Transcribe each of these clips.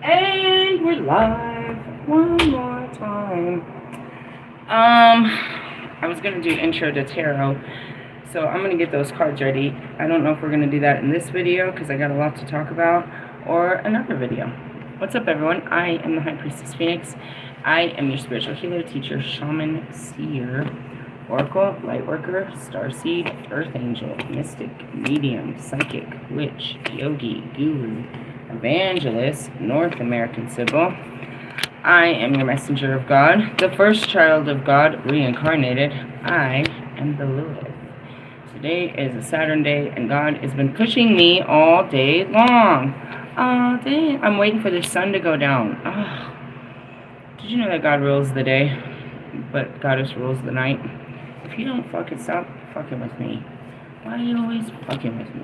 And we're live one more time. I was gonna do intro to tarot, so I'm gonna get those cards ready. I don't know if we're gonna do that in this video because I got a lot to talk about, or another video. What's up, everyone? I am the High Priestess Phoenix. I am your spiritual healer, teacher, shaman, seer, oracle, lightworker, starseed, earth angel, mystic, medium, psychic, witch, yogi, guru, evangelist, North American Sybil. I am your messenger of God, the first child of God reincarnated. I am the Lilith. Today is a Saturn day, and God has been pushing me all day long. All day. I'm waiting for the sun to go down. Oh. Did you know that God rules the day, but Goddess rules the night? If you don't fucking stop fucking with me, why are you always fucking with me?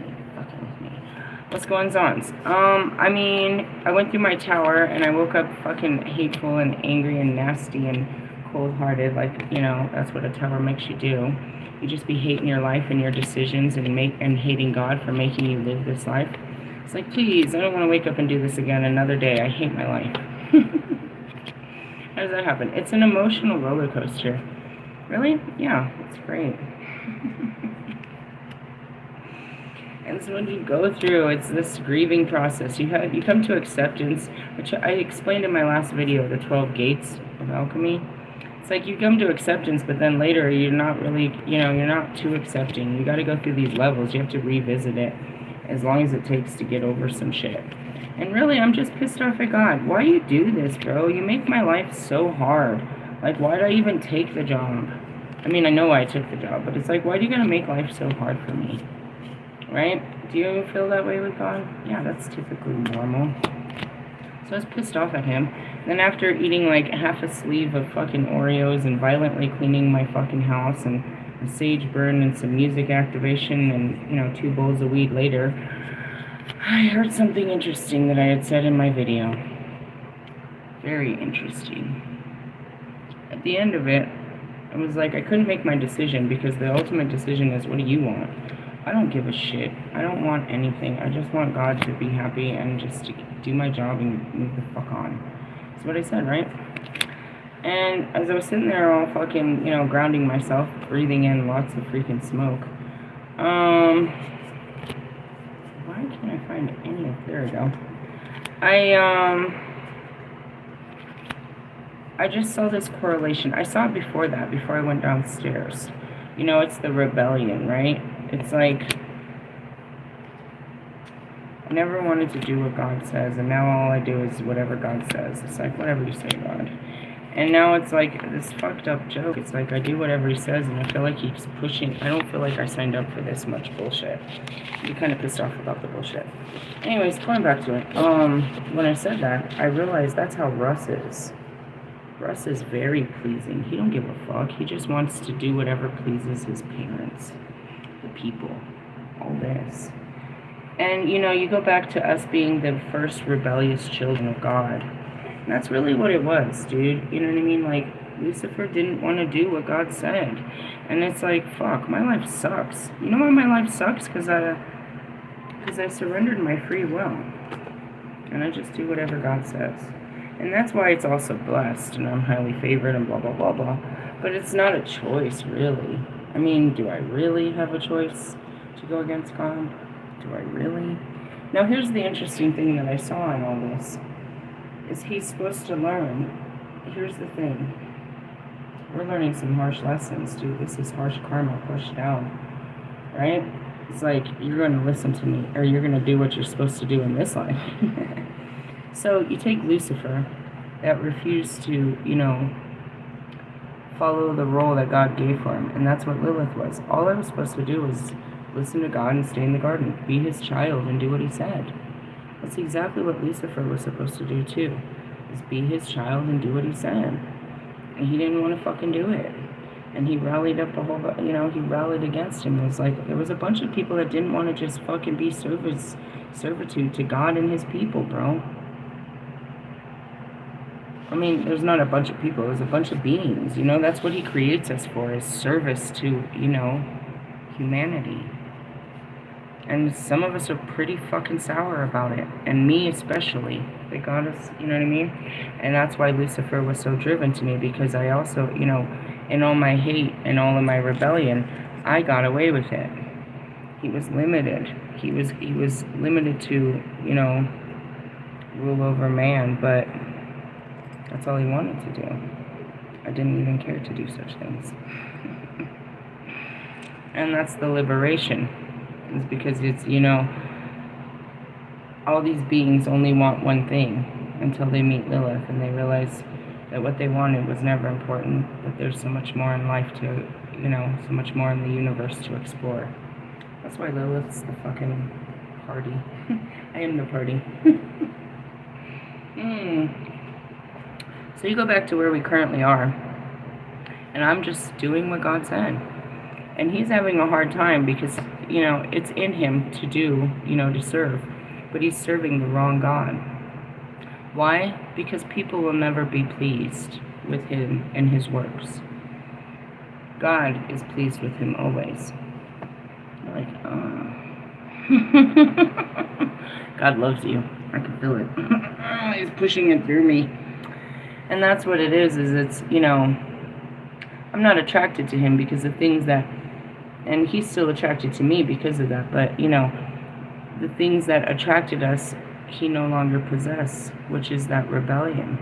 What's going on? I went through my tower and I woke up fucking hateful and angry and nasty and cold-hearted. Like, you know, that's what a tower makes you do. You just be hating your life and your decisions and hating God for making you live this life. It's like, please, I don't want to wake up and do this again another day. I hate my life. How does that happen? It's an emotional roller coaster. Really? Yeah, it's great. And so when you go through, it's this grieving process. You come to acceptance, which I explained in my last video, the 12 gates of alchemy. It's like you come to acceptance, but then later you're not really, you're not too accepting. You got to go through these levels. You have to revisit it as long as it takes to get over some shit. And really, I'm just pissed off at God. Why you do this, bro? You make my life so hard. Like, why did I even take the job? I mean, I know why I took the job, but it's like, why do you got to make life so hard for me? Right? Do you feel that way with God? Yeah, that's typically normal. So I was pissed off at him. Then after eating like half a sleeve of fucking Oreos and violently cleaning my fucking house and a sage burn and some music activation and, 2 bowls of weed later, I heard something interesting that I had said in my video. Very interesting. At the end of it, I was like, I couldn't make my decision because the ultimate decision is, what do you want? I don't give a shit. I don't want anything. I just want God to be happy and just to do my job and move the fuck on. That's what I said, right? And as I was sitting there all fucking, grounding myself, breathing in lots of freaking smoke, why can't I find any of, there we go. I just saw this correlation. I saw it before that, before I went downstairs. It's the rebellion, right? It's like, I never wanted to do what God says, and now all I do is whatever God says. It's like, whatever you say, God. And now it's like this fucked up joke. It's like I do whatever he says, and I feel like he's pushing. I don't feel like I signed up for this much bullshit. I'm kind of pissed off about the bullshit. Anyways, going back to it. When I said that, I realized that's how Russ is. Russ is very pleasing. He don't give a fuck. He just wants to do whatever pleases his parents, the people, all this. And, you go back to us being the first rebellious children of God. And that's really what it was, dude. You know what I mean? Like, Lucifer didn't want to do what God said. And it's like, fuck, my life sucks. You know why my life sucks? Because I surrendered my free will. And I just do whatever God says. And that's why it's also blessed, and I'm highly favored, and blah, blah, blah, blah. But it's not a choice, really. I mean, do I really have a choice to go against God? Do I really? Now, here's the interesting thing that I saw in all this, is he's supposed to learn. Here's the thing. We're learning some harsh lessons, dude. This is harsh karma pushed down, right? It's like, you're going to listen to me, or you're going to do what you're supposed to do in this life. So you take Lucifer, that refused to, follow the role that God gave for him. And that's what Lilith was. All I was supposed to do was listen to God and stay in the garden. Be his child and do what he said. That's exactly what Lucifer was supposed to do too. Is be his child and do what he said. And he didn't want to fucking do it. And he rallied up the whole, he rallied against him. It was like, there was a bunch of people that didn't want to just fucking be servitude to God and his people, bro. I mean, there's not a bunch of people, there's a bunch of beings, that's what he creates us for, is service to, humanity. And some of us are pretty fucking sour about it. And me especially. They got us, you know what I mean? And that's why Lucifer was so driven to me, because I also, you know, in all my hate and all of my rebellion, I got away with it. He was limited. He was limited to, you know, rule over man, but that's all he wanted to do. I didn't even care to do such things. And that's the liberation. It's because it's, you know, all these beings only want one thing until they meet Lilith and they realize that what they wanted was never important, that there's so much more in life to, you know, so much more in the universe to explore. That's why Lilith's the fucking party. I am the party. So you go back to where we currently are, and I'm just doing what God said. And he's having a hard time because, you know, it's in him to do, you know, to serve. But he's serving the wrong God. Why? Because people will never be pleased with him and his works. God is pleased with him always. Like, God loves you. I can feel it. He's pushing it through me. And that's what it is it's, you know, I'm not attracted to him because of things that, and he's still attracted to me because of that, but, you know, the things that attracted us, he no longer possesses, which is that rebellion.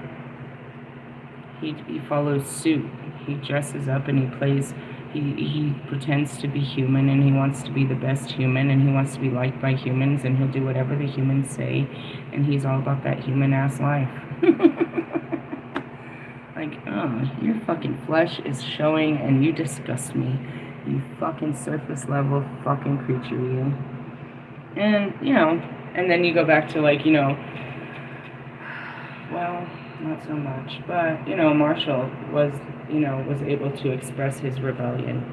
He follows suit. He dresses up and he plays, he pretends to be human, and he wants to be the best human, and he wants to be liked by humans, and he'll do whatever the humans say, and he's all about that human-ass life. Like, oh, your fucking flesh is showing, and you disgust me. You fucking surface-level fucking creature, you. And, you know, and then you go back to, like, you know, well, not so much, but, you know, Marshall was, you know, was able to express his rebellion.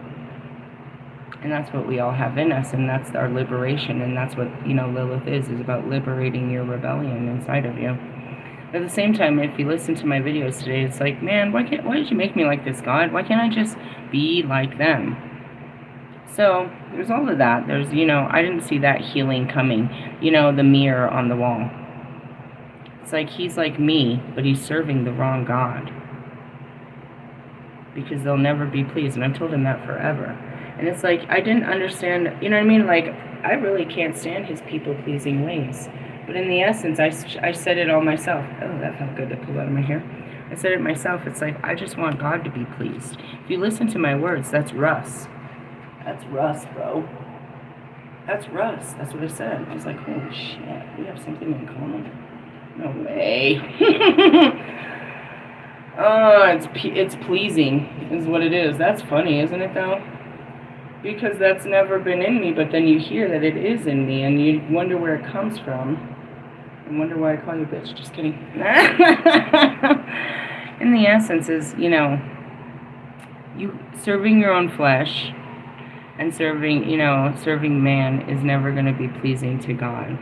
And that's what we all have in us, and that's our liberation, and that's what, you know, Lilith is about liberating your rebellion inside of you. At the same time, if you listen to my videos today, it's like, man, why did you make me like this, God? Why can't I just be like them? So, there's all of that. There's, you know, I didn't see that healing coming. You know, the mirror on the wall. It's like, he's like me, but he's serving the wrong God. Because they'll never be pleased, and I've told him that forever. And it's like, I didn't understand, you know what I mean? Like, I really can't stand his people-pleasing ways. But in the essence, I said it all myself. Oh, that felt good to pull out of my hair. I said it myself. It's like, I just want God to be pleased. If you listen to my words, that's Russ. That's Russ, bro. That's Russ. That's what I said. I was like, holy shit, we have something in common. No way. Oh, it's pleasing is what it is. That's funny, isn't it, though? Because that's never been in me, but then you hear that it is in me, and you wonder where it comes from. And wonder why I call you a bitch. Just kidding. In the essence is, you know, you serving your own flesh and serving, you know, serving man is never going to be pleasing to God.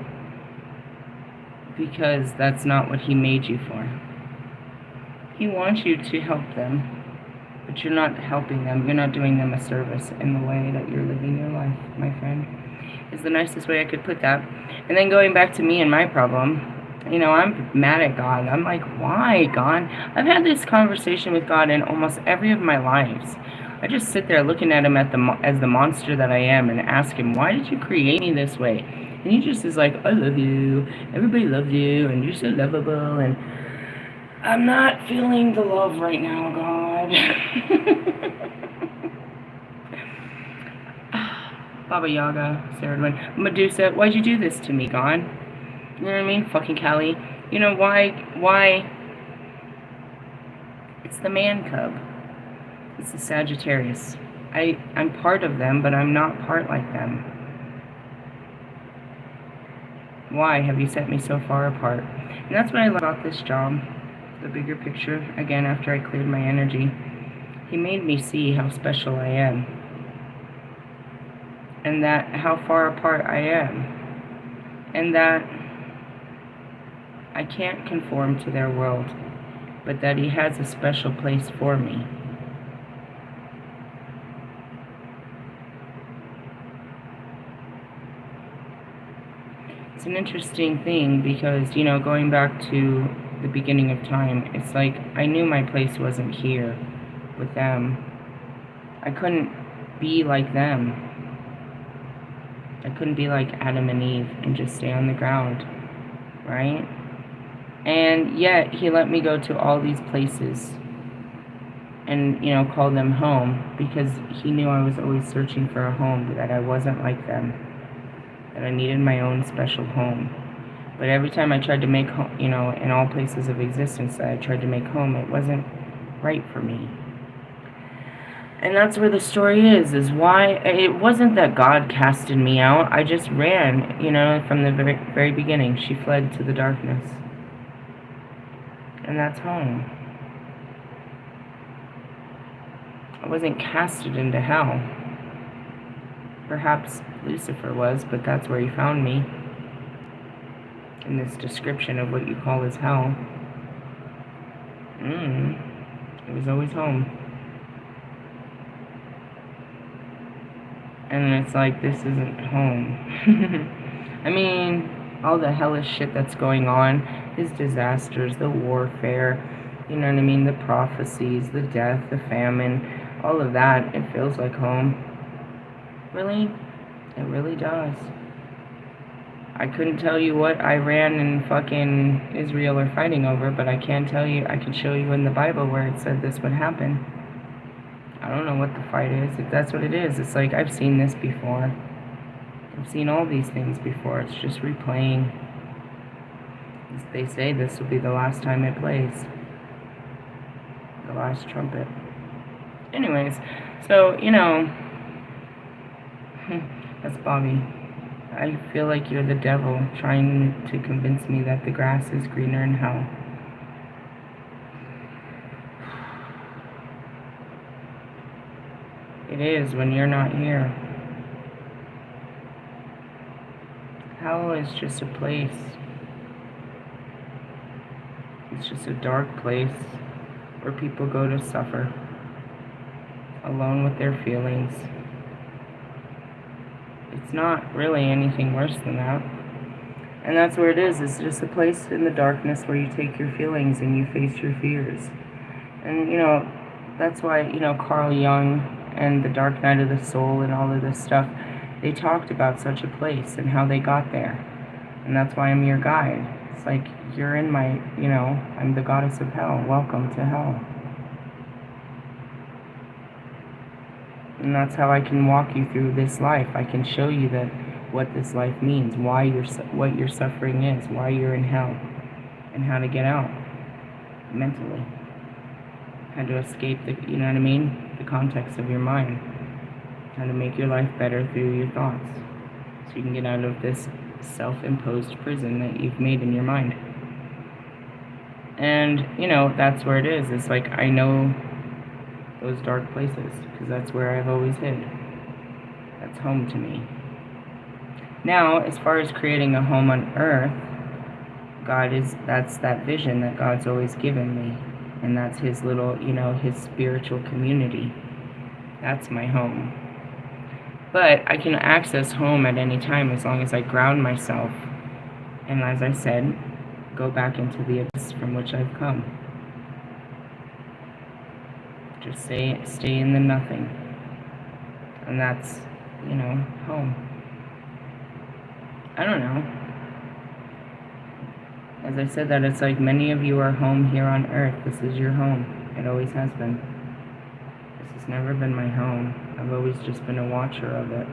Because that's not what he made you for. He wants you to help them, but you're not helping them. You're not doing them a service in the way that you're living your life, my friend. Is the nicest way I could put that. And then going back to me and my problem, you know, I'm mad at God. I'm like, why, God? I've had this conversation with God in almost every of my lives. I just sit there looking at him as the monster that I am and ask him, why did you create me this way? And he just is like, I love you. Everybody loves you, and you're so lovable, and I'm not feeling the love right now, God. Baba Yaga, Sarah, Medusa, why'd you do this to me, God? You know what I mean? Fucking Callie. You know, why? It's the man cub. It's the Sagittarius. I'm part of them, but I'm not part like them. Why have you set me so far apart? And that's what I love about this job. The bigger picture, again, after I cleared my energy. He made me see how special I am. And that how far apart I am. And that I can't conform to their world, but that he has a special place for me. it's an interesting thing because, going back to the beginning of time, it's like I knew my place wasn't here with them. I couldn't be like them. I couldn't be like Adam and Eve and just stay on the ground, right? And yet he let me go to all these places and, call them home because he knew I was always searching for a home, that I wasn't like them, that I needed my own special home. But every time I tried to make home, in all places of existence that I tried to make home, it wasn't right for me. And that's where the story is why it wasn't that God casted me out. I just ran, from the very, very beginning. She fled to the darkness. And that's home. I wasn't casted into hell. Perhaps Lucifer was, but that's where he found me. In this description of what you call as hell. It was always home. And it's like, this isn't home. I mean, all the hellish shit that's going on, his disasters, the warfare, you know what I mean, the prophecies, the death, the famine, all of that, it feels like home. Really? It really does. I couldn't tell you what Iran and fucking Israel are fighting over, but I can tell you, I can show you in the Bible where it said this would happen. I don't know what the fight is. If that's what it is, it's like, I've seen this before. I've seen all these things before. It's just replaying. They say this will be the last time it plays. The last trumpet. Anyways, so, that's Bobby. I feel like you're the devil trying to convince me that the grass is greener in hell. It is when you're not here. Hell is just a place. It's just a dark place where people go to suffer, alone with their feelings. It's not really anything worse than that. And that's where it is. It's just a place in the darkness where you take your feelings and you face your fears. And, that's why, Carl Jung and the Dark Night of the Soul and all of this stuff, they talked about such a place and how they got there. And that's why I'm your guide. It's like, you're in my, I'm the goddess of hell. Welcome to hell. And that's how I can walk you through this life. I can show you that what this life means, what your suffering is, why you're in hell, and how to get out mentally. How to escape the, the context of your mind. How to make your life better through your thoughts. So you can get out of this self-imposed prison that you've made in your mind. And, that's where it is. It's like, I know those dark places, because that's where I've always hid. That's home to me. Now, as far as creating a home on earth, that's that vision that God's always given me. And that's his little, his spiritual community. That's my home. But I can access home at any time as long as I ground myself. And as I said, go back into the abyss from which I've come. Just stay in the nothing. And that's, home. I don't know. As I said that, it's like many of you are home here on earth. This is your home. It always has been. This has never been my home. I've always just been a watcher of it.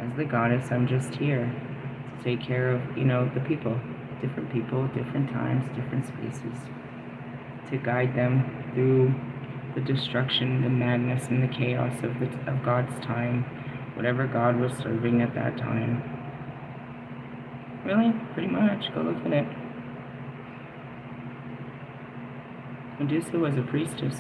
As the goddess, I'm just here to take care of, the people. Different times, different spaces. To guide them through the destruction, the madness, and the chaos of God's time. Whatever God was serving at that time. Really? Pretty much. Go look at it. Medusa was a priestess.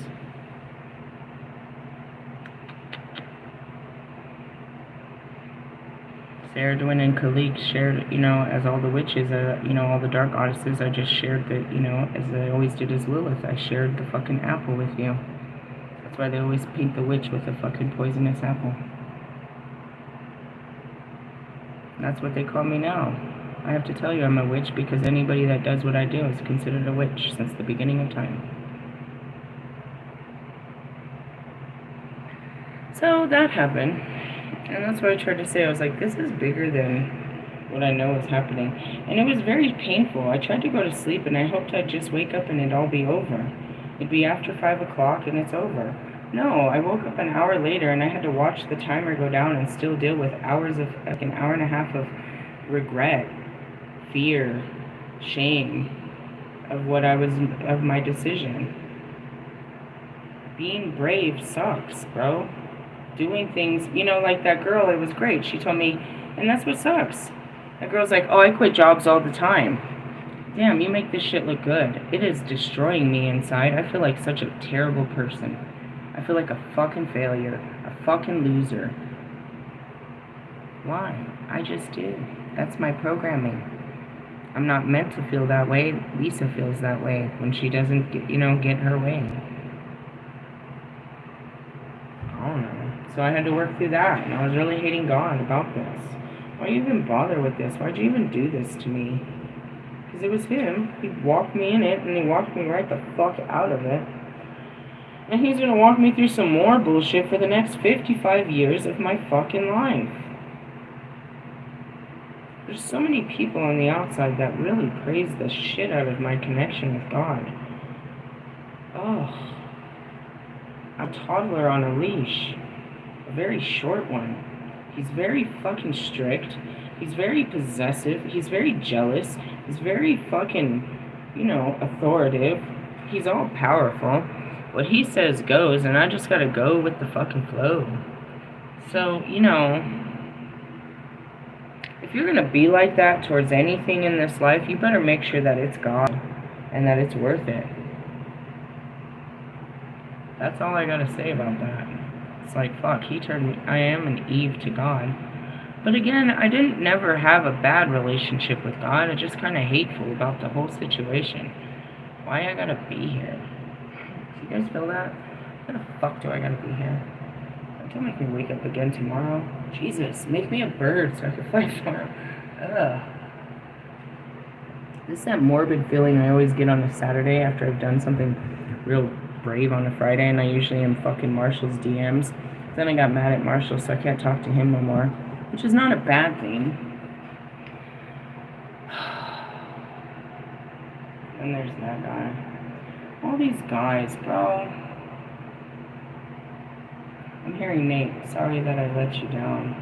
Seer, and Kalik shared, as all the witches, all the dark goddesses, I just shared the, as I always did as Lilith, I shared the fucking apple with you. That's why they always paint the witch with a fucking poisonous apple. That's what they call me now. I have to tell you I'm a witch because anybody that does what I do is considered a witch since the beginning of time. So that happened. And that's what I tried to say. I was like, this is bigger than what I know is happening. And it was very painful. I tried to go to sleep and I hoped I'd just wake up and it'd all be over. It'd be after 5 o'clock and it's over. No, I woke up an hour later and I had to watch the timer go down and still deal with hours of, like an hour and a half of regret, fear, shame of what I was, of my decision. Being brave sucks, bro. Doing things, you know, like that girl, it was great. She told me, and that's what sucks. That girl's like, oh, I quit jobs all the time. Damn, you make this shit look good. It is destroying me inside. I feel like such a terrible person. I feel like a fucking failure. A fucking loser. Why? I just did. That's my programming. I'm not meant to feel that way. Lisa feels that way when she doesn't get, get her way. I don't know. So I had to work through that, and I was really hating God about this. Why you even bother with this? Why'd you even do this to me? Because it was him. He walked me in it, and he walked me right the fuck out of it. And he's gonna walk me through some more bullshit for the next 55 years of my fucking life. There's so many people on the outside that really praise the shit out of my connection with God. Oh. A toddler on a leash. A very short one. He's very fucking strict. He's very possessive. He's very jealous. He's very fucking, authoritative. He's all powerful. What he says goes, and I just gotta go with the fucking flow. So, if you're gonna be like that towards anything in this life, you better make sure that it's God and that it's worth it. That's all I gotta say about that. It's like, fuck, he turned me, I am an Eve to God. But again, I didn't never have a bad relationship with God. I just kind of hateful about the whole situation. Why I gotta be here? Do you guys feel that? Why the fuck do I gotta be here? Don't make me wake up again tomorrow. Jesus, make me a bird so I can fly tomorrow. Ugh. This is that morbid feeling I always get on a Saturday after I've done something real brave on a Friday, and I usually am fucking Marshall's DMs. Then I got mad at Marshall, so I can't talk to him no more, which is not a bad thing. And there's that guy. All these guys, bro. I'm hearing Nate. Sorry that I let you down.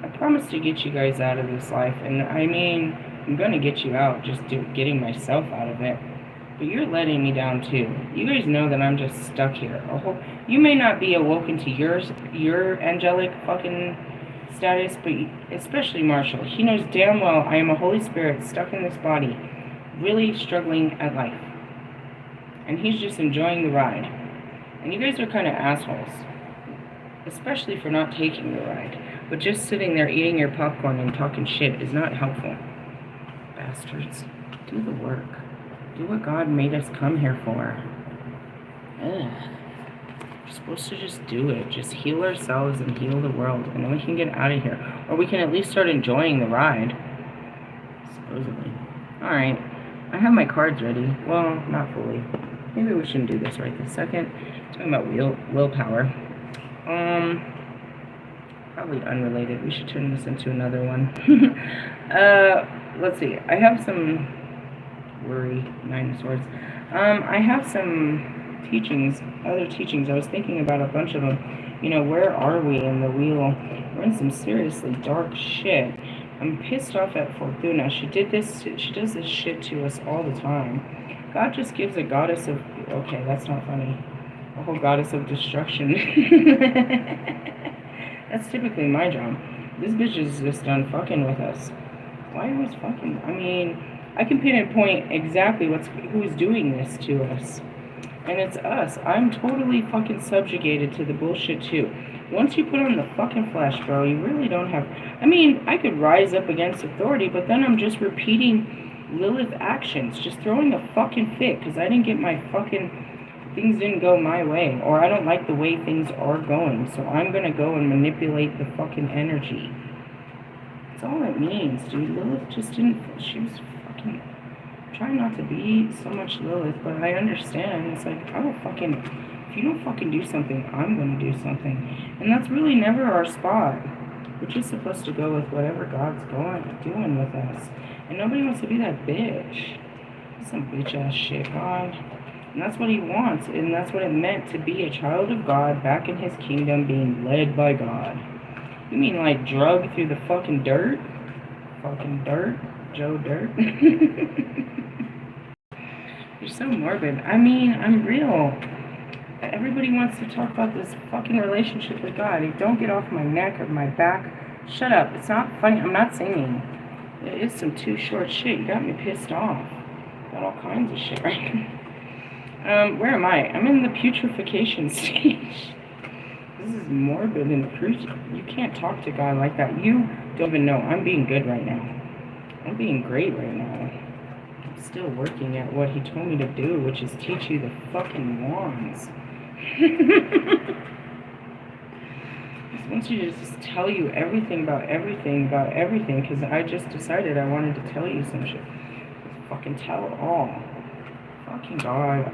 I promised to get you guys out of this life, and I mean, I'm gonna get you out, just getting myself out of it. But you're letting me down too. You guys know that I'm just stuck here. You may not be awoken to your angelic fucking status, but especially Marshall. He knows damn well I am a Holy Spirit stuck in this body, really struggling at life. And he's just enjoying the ride. And you guys are kind of assholes. Especially for not taking the ride. But just sitting there eating your popcorn and talking shit is not helpful. Bastards. Do the work. Do what God made us come here for. Ugh. We're supposed to just do it. Just heal ourselves and heal the world. And then we can get out of here. Or we can at least start enjoying the ride. Supposedly. Alright. I have my cards ready. Well, not fully. Maybe we shouldn't do this right this second. Talking about willpower. Probably unrelated. We should turn this into another one. Let's see. I have some worry, 9 of Swords. I have some teachings, other teachings. I was thinking about a bunch of them. Where are we in the wheel? We're in some seriously dark shit. I'm pissed off at Fortuna. She does this shit to us all the time. God just gives a goddess of, okay, that's not funny. A whole goddess of destruction. That's typically my job. This bitch is just done fucking with us. Why are we fucking? I mean, I can pinpoint exactly who's doing this to us. And it's us. I'm totally fucking subjugated to the bullshit too. Once you put on the fucking flesh, bro, you really don't have... I mean, I could rise up against authority, but then I'm just repeating Lilith actions. Just throwing a fucking fit, because I didn't get my fucking... Things didn't go my way, or I don't like the way things are going, so I'm gonna go and manipulate the fucking energy. That's all it means, dude. Lilith just didn't, she was fucking trying not to be so much Lilith, but I understand. It's like, I will fucking, if you don't fucking do something, I'm gonna do something. And that's really never our spot. We're just supposed to go with whatever God's doing with us. And nobody wants to be that bitch. That's some bitch ass shit, God. And that's what he wants, and that's what it meant to be a child of God back in his kingdom, being led by God. You mean like drugged through the fucking dirt? Fucking dirt? Joe Dirt? You're so morbid. I mean, I'm real. Everybody wants to talk about this fucking relationship with God. Don't get off my neck or my back. Shut up. It's not funny. I'm not singing. It is some too short shit. You got me pissed off. Got all kinds of shit right now. Where am I? I'm in the putrefaction stage. This is morbid and you can't talk to God like that. You don't even know. I'm being good right now. I'm being great right now. I'm still working at what he told me to do, which is teach you the fucking wands. Just wants you to just tell you everything about everything, because I just decided I wanted to tell you some shit. Just fucking tell it all. Fucking God,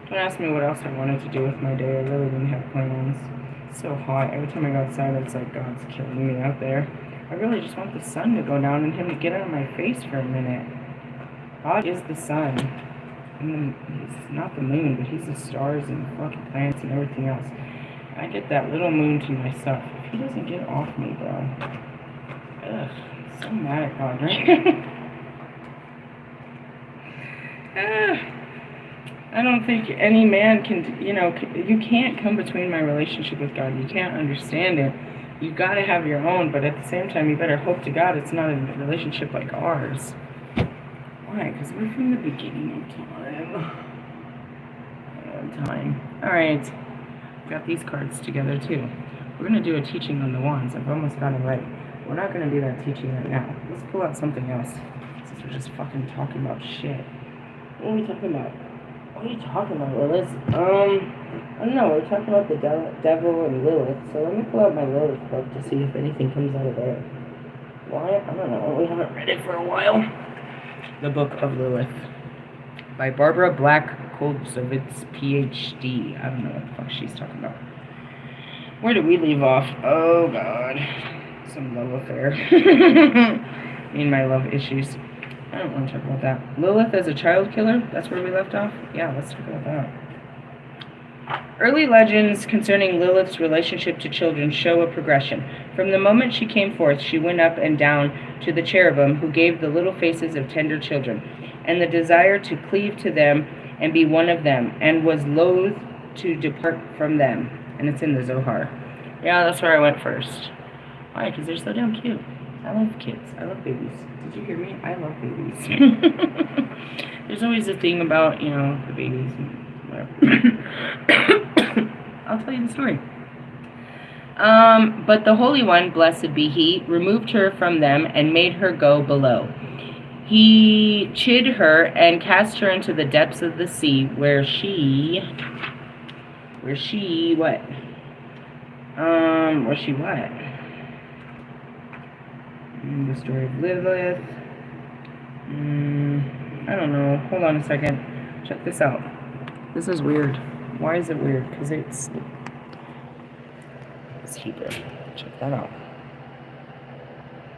don't ask me what else I wanted to do with my day. I really didn't have plans. It's so hot. Every time I go outside, it's like God's killing me out there. I really just want the sun to go down and him to get out of my face for a minute. God is the sun. And he's not the moon, but he's the stars and the fucking planets and everything else. I get that little moon to myself. If he doesn't get off me, bro. Ugh, I'm so mad at God right I don't think any man can, you can't come between my relationship with God. You can't understand it. You gotta have your own, but at the same time, you better hope to God it's not a relationship like ours. Why? Because we're from the beginning of time. Alright. Got these cards together, too. We're gonna do a teaching on the wands. I've almost got it right. We're not gonna do that teaching right now. Let's pull out something else, since we're just fucking talking about shit. What are we talking about? What are you talking about, Lilith? I don't know. We're talking about the devil and Lilith. So let me pull out my Lilith book to see if anything comes out of there. Why? I don't know. We haven't read it for a while. The Book of Lilith by Barbara Black-Kolzovitz, PhD. I don't know what the fuck she's talking about. Where did we leave off? Oh, God. Some love affair. Me and my love issues. I don't want to talk about that. Lilith as a child killer? That's where we left off? Yeah, let's talk about that. Early legends concerning Lilith's relationship to children show a progression. From the moment she came forth, she went up and down to the cherubim who gave the little faces of tender children, and the desire to cleave to them and be one of them, and was loath to depart from them. And it's in the Zohar. Yeah, that's where I went first. Why? Because they're so damn cute. I love kids. I love babies. Did you hear me? I love babies. There's always a thing about, the babies and whatever. I'll tell you the story. But the Holy One, blessed be he, removed her from them and made her go below. He chid her and cast her into the depths of the sea, where she what? The story of Lilith. I don't know. Hold on a second. Check this out. This is weird. Why is it weird? Because it's Hebrew. Check that out.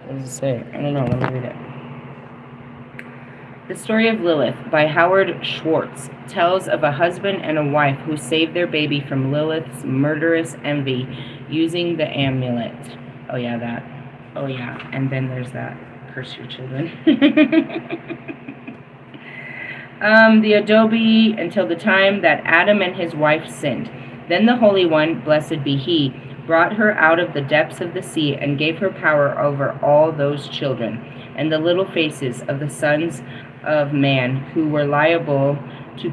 What does it say? I don't know. Let me read it. The story of Lilith by Howard Schwartz tells of a husband and a wife who saved their baby from Lilith's murderous envy using the amulet. Oh yeah, that. Oh yeah, and then there's that. Curse your children. The adobe until the time that Adam and his wife sinned. Then the Holy One, blessed be he, brought her out of the depths of the sea and gave her power over all those children and the little faces of the sons of man who were liable to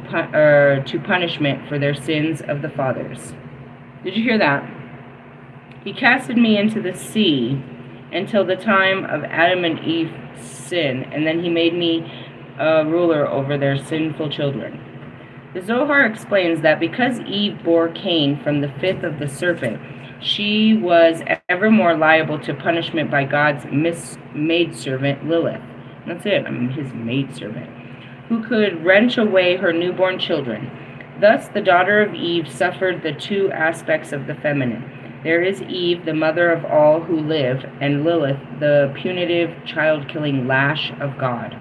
punishment for their sins of the fathers. Did you hear that? He casted me into the sea until the time of Adam and Eve's sin, and then he made me a ruler over their sinful children. The Zohar explains that because Eve bore Cain from the fifth of the serpent, She was ever more liable to punishment by God's maidservant Lilith. That's it, his maidservant, who could wrench away her newborn children. Thus, the daughter of Eve suffered the two aspects of the feminine. There is Eve, the mother of all who live, and Lilith, the punitive, child-killing lash of God.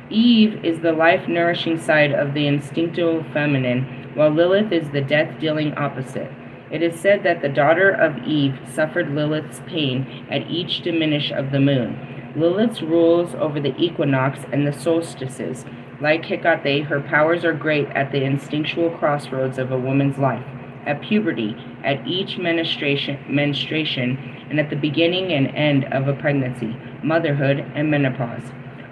Eve is the life-nourishing side of the instinctive feminine, while Lilith is the death-dealing opposite. It is said that the daughter of Eve suffered Lilith's pain at each diminish of the moon. Lilith rules over the equinox and the solstices. Like Hecate, her powers are great at the instinctual crossroads of a woman's life, at puberty, at each menstruation, and at the beginning and end of a pregnancy, motherhood, and menopause.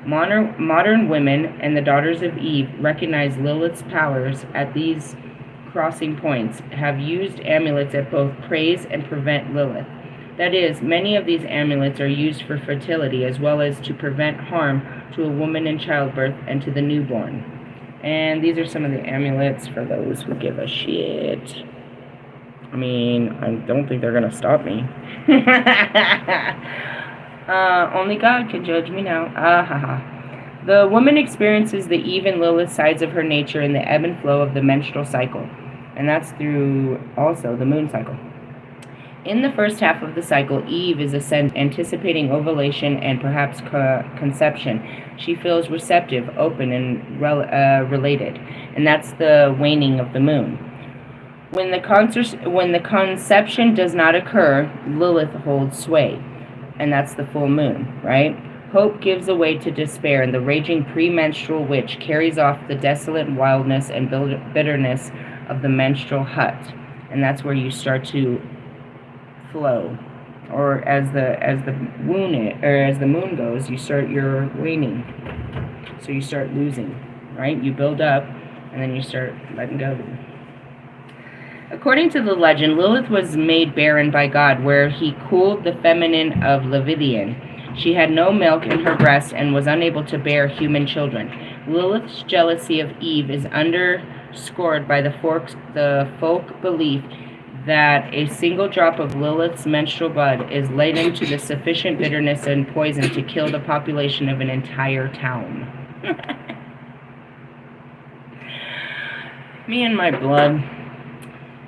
Modern women and the daughters of Eve recognize Lilith's powers at these crossing points, have used amulets that both praise and prevent Lilith. That is, many of these amulets are used for fertility as well as to prevent harm to a woman in childbirth and to the newborn. And these are some of the amulets for those who give a shit. I mean, I don't think they're gonna stop me. Only God can judge me now. The woman experiences the Eve and Lilith sides of her nature in the ebb and flow of the menstrual cycle, and that's through also the moon cycle. In the first half of the cycle, Eve is anticipating ovulation and perhaps conception. She feels receptive, open, and related, and that's the waning of the moon. When the conception does not occur, Lilith holds sway, and that's the full moon, right? Hope gives way to despair, and the raging premenstrual witch carries off the desolate wildness and bitterness of the menstrual hut, and that's where you start to flow, or as the moon goes, you start your waning, so you start losing, right? You build up, and then you start letting go. According to the legend, Lilith was made barren by God, where he cooled the feminine of Leviathan. She had no milk in her breast and was unable to bear human children. Lilith's jealousy of Eve is underscored by the folk belief that a single drop of Lilith's menstrual blood is laden to the sufficient bitterness and poison to kill the population of an entire town. Me and my blood.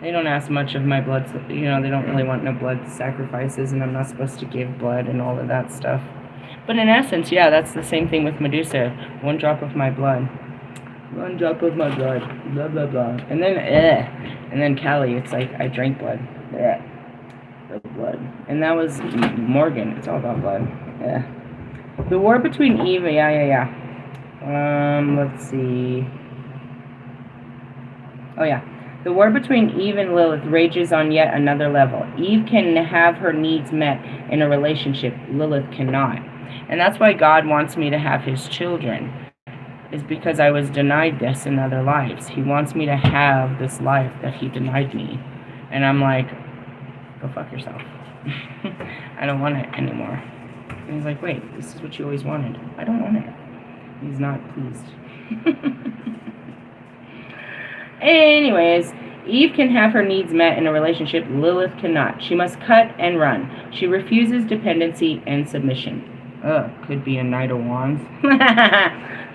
They don't ask much of my blood, they don't really want no blood sacrifices, and I'm not supposed to give blood and all of that stuff. But in essence, yeah, that's the same thing with Medusa. One drop of my blood. One drop of my blood. Blah, blah, blah. And then Callie, it's like, I drank blood. Yeah. The blood. And that was Morgan. It's all about blood. Yeah. The war between Eve, let's see. Oh, yeah. The war between Eve and Lilith rages on yet another level. Eve can have her needs met in a relationship. Lilith cannot. And that's why God wants me to have his children, is because I was denied this in other lives. He wants me to have this life that he denied me. And I'm like, go fuck yourself. I don't want it anymore. And he's like, wait, this is what you always wanted. I don't want it. He's not pleased. Anyways, Eve can have her needs met in a relationship. Lilith cannot. She must cut and run. She refuses dependency and submission. Could be a Knight of Wands.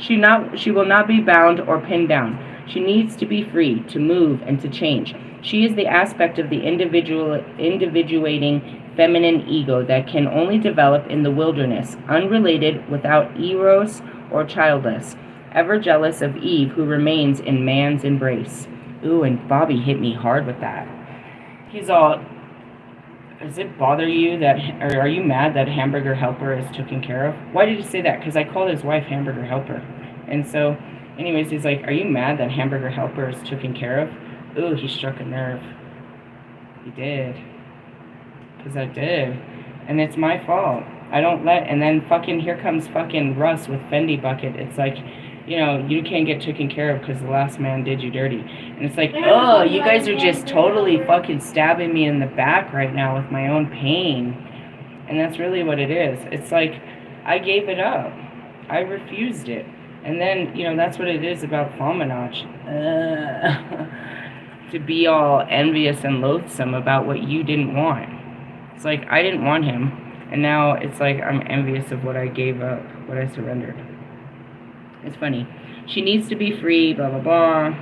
She will not be bound or pinned down. She needs to be free, to move, and to change. She is the aspect of the individuating feminine ego that can only develop in the wilderness, unrelated, without eros or childless, ever jealous of Eve, who remains in man's embrace. Ooh, and Bobby hit me hard with that. He's all, does it bother you that, or are you mad that Hamburger Helper is taken care of? Why did he say that? Because I called his wife Hamburger Helper. And so, anyways, he's like, are you mad that Hamburger Helper is taken care of? Ooh, he struck a nerve. He did. Because I did. And it's my fault. I don't let, and then fucking, here comes fucking Russ with Fendi Bucket. It's like, you can't get taken care of because the last man did you dirty. And it's like, oh, you guys are just totally fucking stabbing me in the back right now with my own pain. And that's really what it is. It's like, I gave it up. I refused it. And then, that's what it is about Falmanach. to be all envious and loathsome about what you didn't want. It's like, I didn't want him, and now it's like I'm envious of what I gave up, what I surrendered. It's funny. She needs to be free, blah, blah, blah.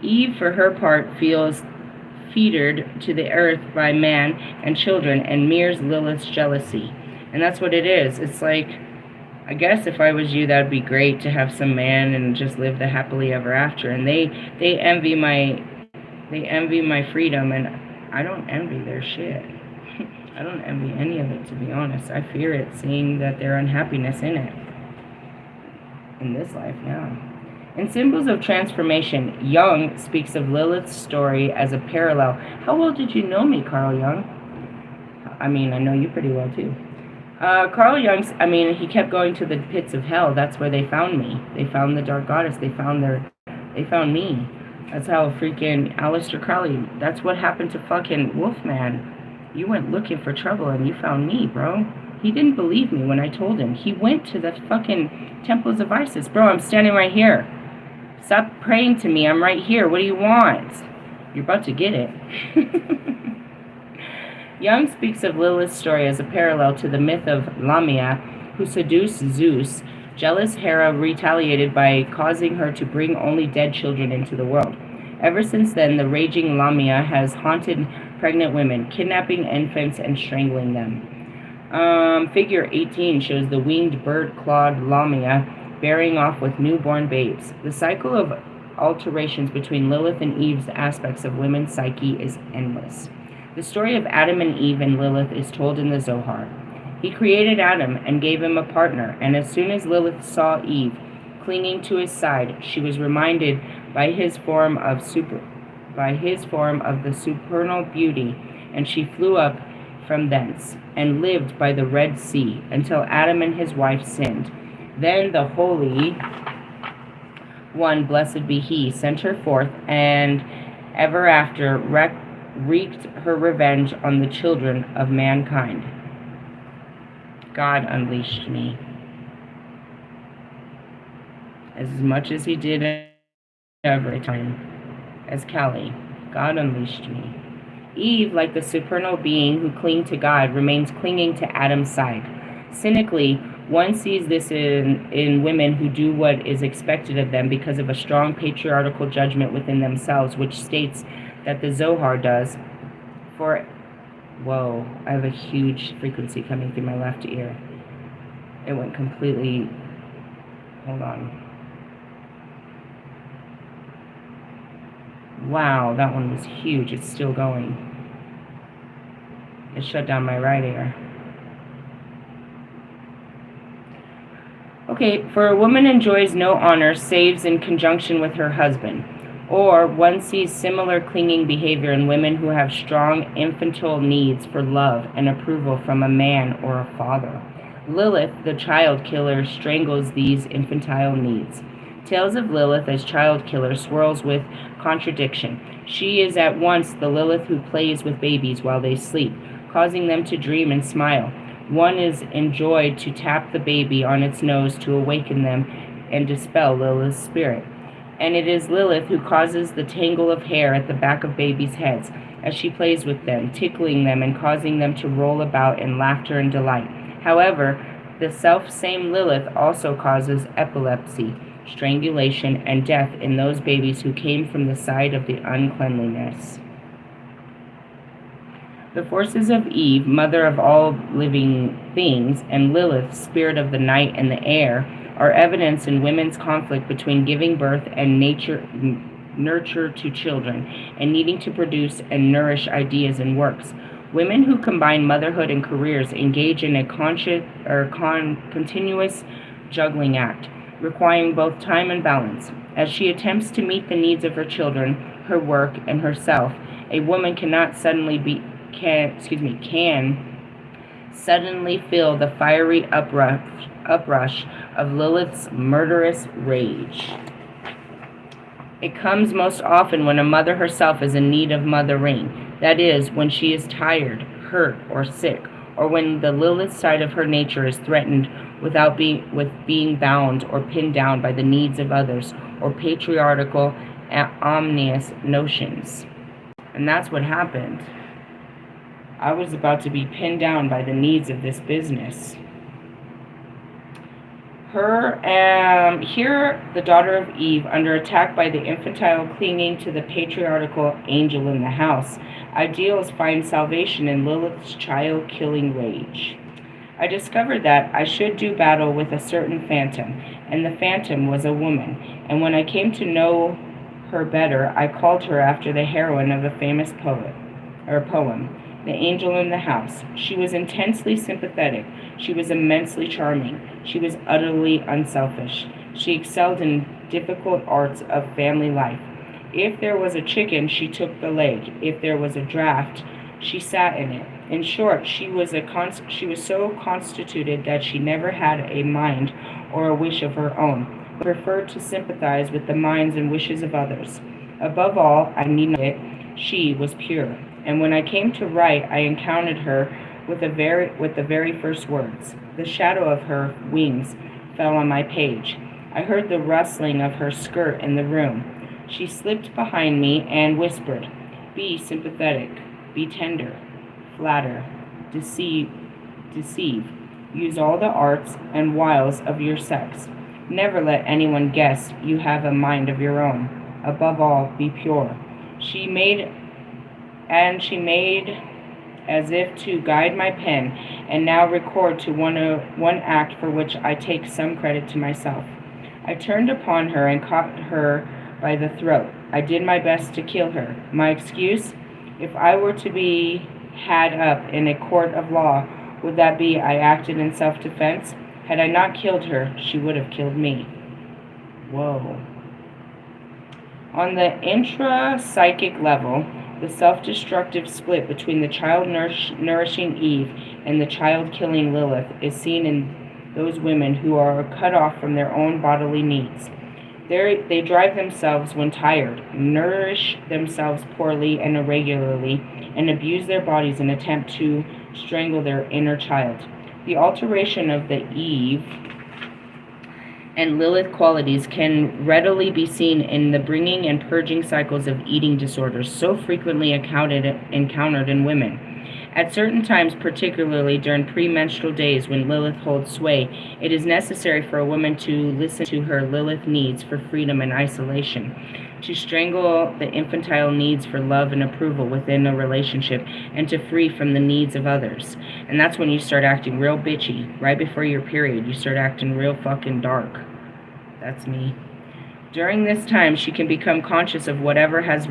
Eve, for her part, feels fettered to the earth by man and children and mirrors Lilith's jealousy. And that's what it is. It's like, I guess if I was you, that'd be great to have some man and just live the happily ever after. And they envy my freedom, and I don't envy their shit. I don't envy any of it, to be honest. I fear it, seeing that their unhappiness in it. In this life now. In Symbols of Transformation, Jung speaks of Lilith's story as a parallel. How well did you know me, Carl Jung? I mean, I know you pretty well, too. Carl Jung, he kept going to the pits of hell. That's where they found me. They found the Dark Goddess. They found me. That's how freaking Aleister Crowley, that's what happened to fucking Wolfman. You went looking for trouble and you found me, bro. He didn't believe me when I told him. He went to the fucking temples of Isis. Bro, I'm standing right here. Stop praying to me. I'm right here. What do you want? You're about to get it. Jung speaks of Lilith's story as a parallel to the myth of Lamia, who seduced Zeus. Jealous Hera retaliated by causing her to bring only dead children into the world. Ever since then, the raging Lamia has haunted pregnant women, kidnapping infants and strangling them. Figure 18 shows the winged bird-clawed Lamia bearing off with newborn babes. The cycle of alterations between Lilith and Eve's aspects of women's psyche is endless. The story of Adam and Eve and Lilith is told in the Zohar. He created Adam and gave him a partner, and as soon as Lilith saw Eve clinging to his side, she was reminded by his form of the supernal beauty, and she flew up from thence and lived by the Red Sea until Adam and his wife sinned. Then the Holy One, blessed be He, sent her forth, and ever after wreaked her revenge on the children of mankind. God unleashed me. As much as He did every time as Callie, God unleashed me. Eve, like the supernal being who clung to God, remains clinging to Adam's side. Cynically, one sees this in women who do what is expected of them because of a strong patriarchal judgment within themselves, which states that the Zohar does for... Whoa, I have a huge frequency coming through my left ear. It went completely... Hold on. Wow, that one was huge. It's still going. It shut down my right ear. Okay, for a woman enjoys no honor, saves in conjunction with her husband. Or one sees similar clinging behavior in women who have strong infantile needs for love and approval from a man or a father. Lilith, the child killer, strangles these infantile needs. Tales of Lilith as child killer swirls with contradiction. She is at once the Lilith who plays with babies while they sleep, causing them to dream and smile. One is enjoyed to tap the baby on its nose to awaken them and dispel Lilith's spirit. And it is Lilith who causes the tangle of hair at the back of babies' heads as she plays with them, tickling them and causing them to roll about in laughter and delight. However, the self-same Lilith also causes epilepsy, strangulation, and death in those babies who came from the side of the uncleanliness. The forces of Eve, mother of all living things, and Lilith, spirit of the night and the air, are evidence in women's conflict between giving birth and nurture to children, and needing to produce and nourish ideas and works. Women who combine motherhood and careers engage in a continuous juggling act, requiring both time and balance. As she attempts to meet the needs of her children, her work, and herself, a woman can suddenly feel the fiery uprush of Lilith's murderous rage. It comes most often when a mother herself is in need of mothering, that is, when she is tired, hurt, or sick, or when the Lilith side of her nature is threatened with being bound or pinned down by the needs of others, or patriarchal omnious notions. And that's what happened. I was about to be pinned down by the needs of this business. Here, the daughter of Eve, under attack by the infantile clinging to the patriarchal angel in the house. Ideals find salvation in Lilith's child-killing rage. I discovered that I should do battle with a certain phantom, and the phantom was a woman, and when I came to know her better, I called her after the heroine of a famous poem, The Angel in the House. She was intensely sympathetic. She was immensely charming. She was utterly unselfish. She excelled in difficult arts of family life. If there was a chicken, she took the leg. If there was a draft, she sat in it. In short, she was so constituted that she never had a mind or a wish of her own, but preferred to sympathize with the minds and wishes of others. Above all, I need not it, she was pure. And when I came to write, I encountered her with the very first words. The shadow of her wings fell on my page. I heard the rustling of her skirt in the room. She slipped behind me and whispered, "Be sympathetic, be tender, flatter, deceive, use all the arts and wiles of your sex. Never let anyone guess you have a mind of your own. Above all, be pure." She made as if to guide my pen, and now record to one act for which I take some credit to myself. I turned upon her and caught her by the throat. I did my best to kill her. My excuse? If I were to be had up in a court of law, would that be I acted in self-defense? Had I not killed her, she would have killed me. Whoa. On the intra-psychic level, the self-destructive split between the child-nourishing Eve and the child-killing Lilith is seen in those women who are cut off from their own bodily needs. They drive themselves when tired, nourish themselves poorly and irregularly, and abuse their bodies in an attempt to strangle their inner child. The alteration of the Eve and Lilith qualities can readily be seen in the bringing and purging cycles of eating disorders so frequently encountered in women. At certain times, particularly during premenstrual days when Lilith holds sway, it is necessary for a woman to listen to her Lilith needs for freedom and isolation, to strangle the infantile needs for love and approval within a relationship, and to free from the needs of others. And that's when you start acting real bitchy. Right before your period, you start acting real fucking dark. That's me. During this time, she can become conscious of whatever has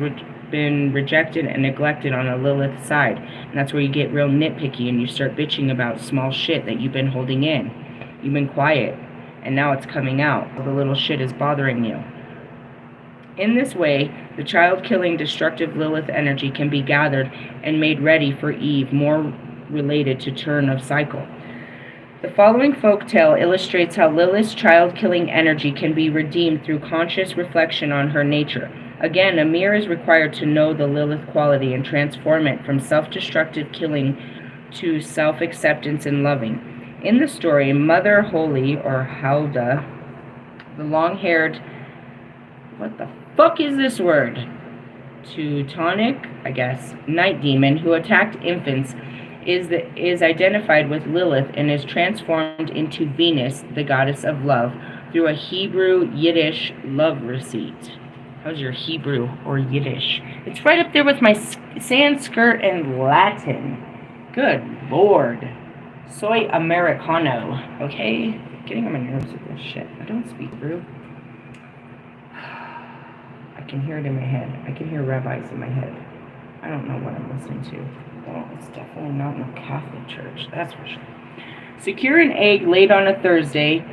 been rejected and neglected on a Lilith side. And that's where you get real nitpicky and you start bitching about small shit that you've been holding in. You've been quiet, and now it's coming out. All the little shit is bothering you. In this way, the child-killing destructive Lilith energy can be gathered and made ready for Eve, more related to turn of cycle. The following folktale illustrates how Lilith's child-killing energy can be redeemed through conscious reflection on her nature. Again, a mirror is required to know the Lilith quality and transform it from self-destructive killing to self-acceptance and loving. In the story, Mother Holy, or Halda, the long-haired, what the fuck is this word? Teutonic, I guess, night demon who attacked infants is identified with Lilith and is transformed into Venus, the goddess of love, through a Hebrew Yiddish love receipt. How's your Hebrew or Yiddish? It's right up there with my Sanskrit and Latin. Good Lord. Soy Americano, okay? Getting on my nerves with this shit. I don't speak Hebrew. I can hear it in my head. I can hear rabbis in my head. I don't know what I'm listening to. Well, it's definitely not in a Catholic church, that's for sure. Secure an egg laid on a Thursday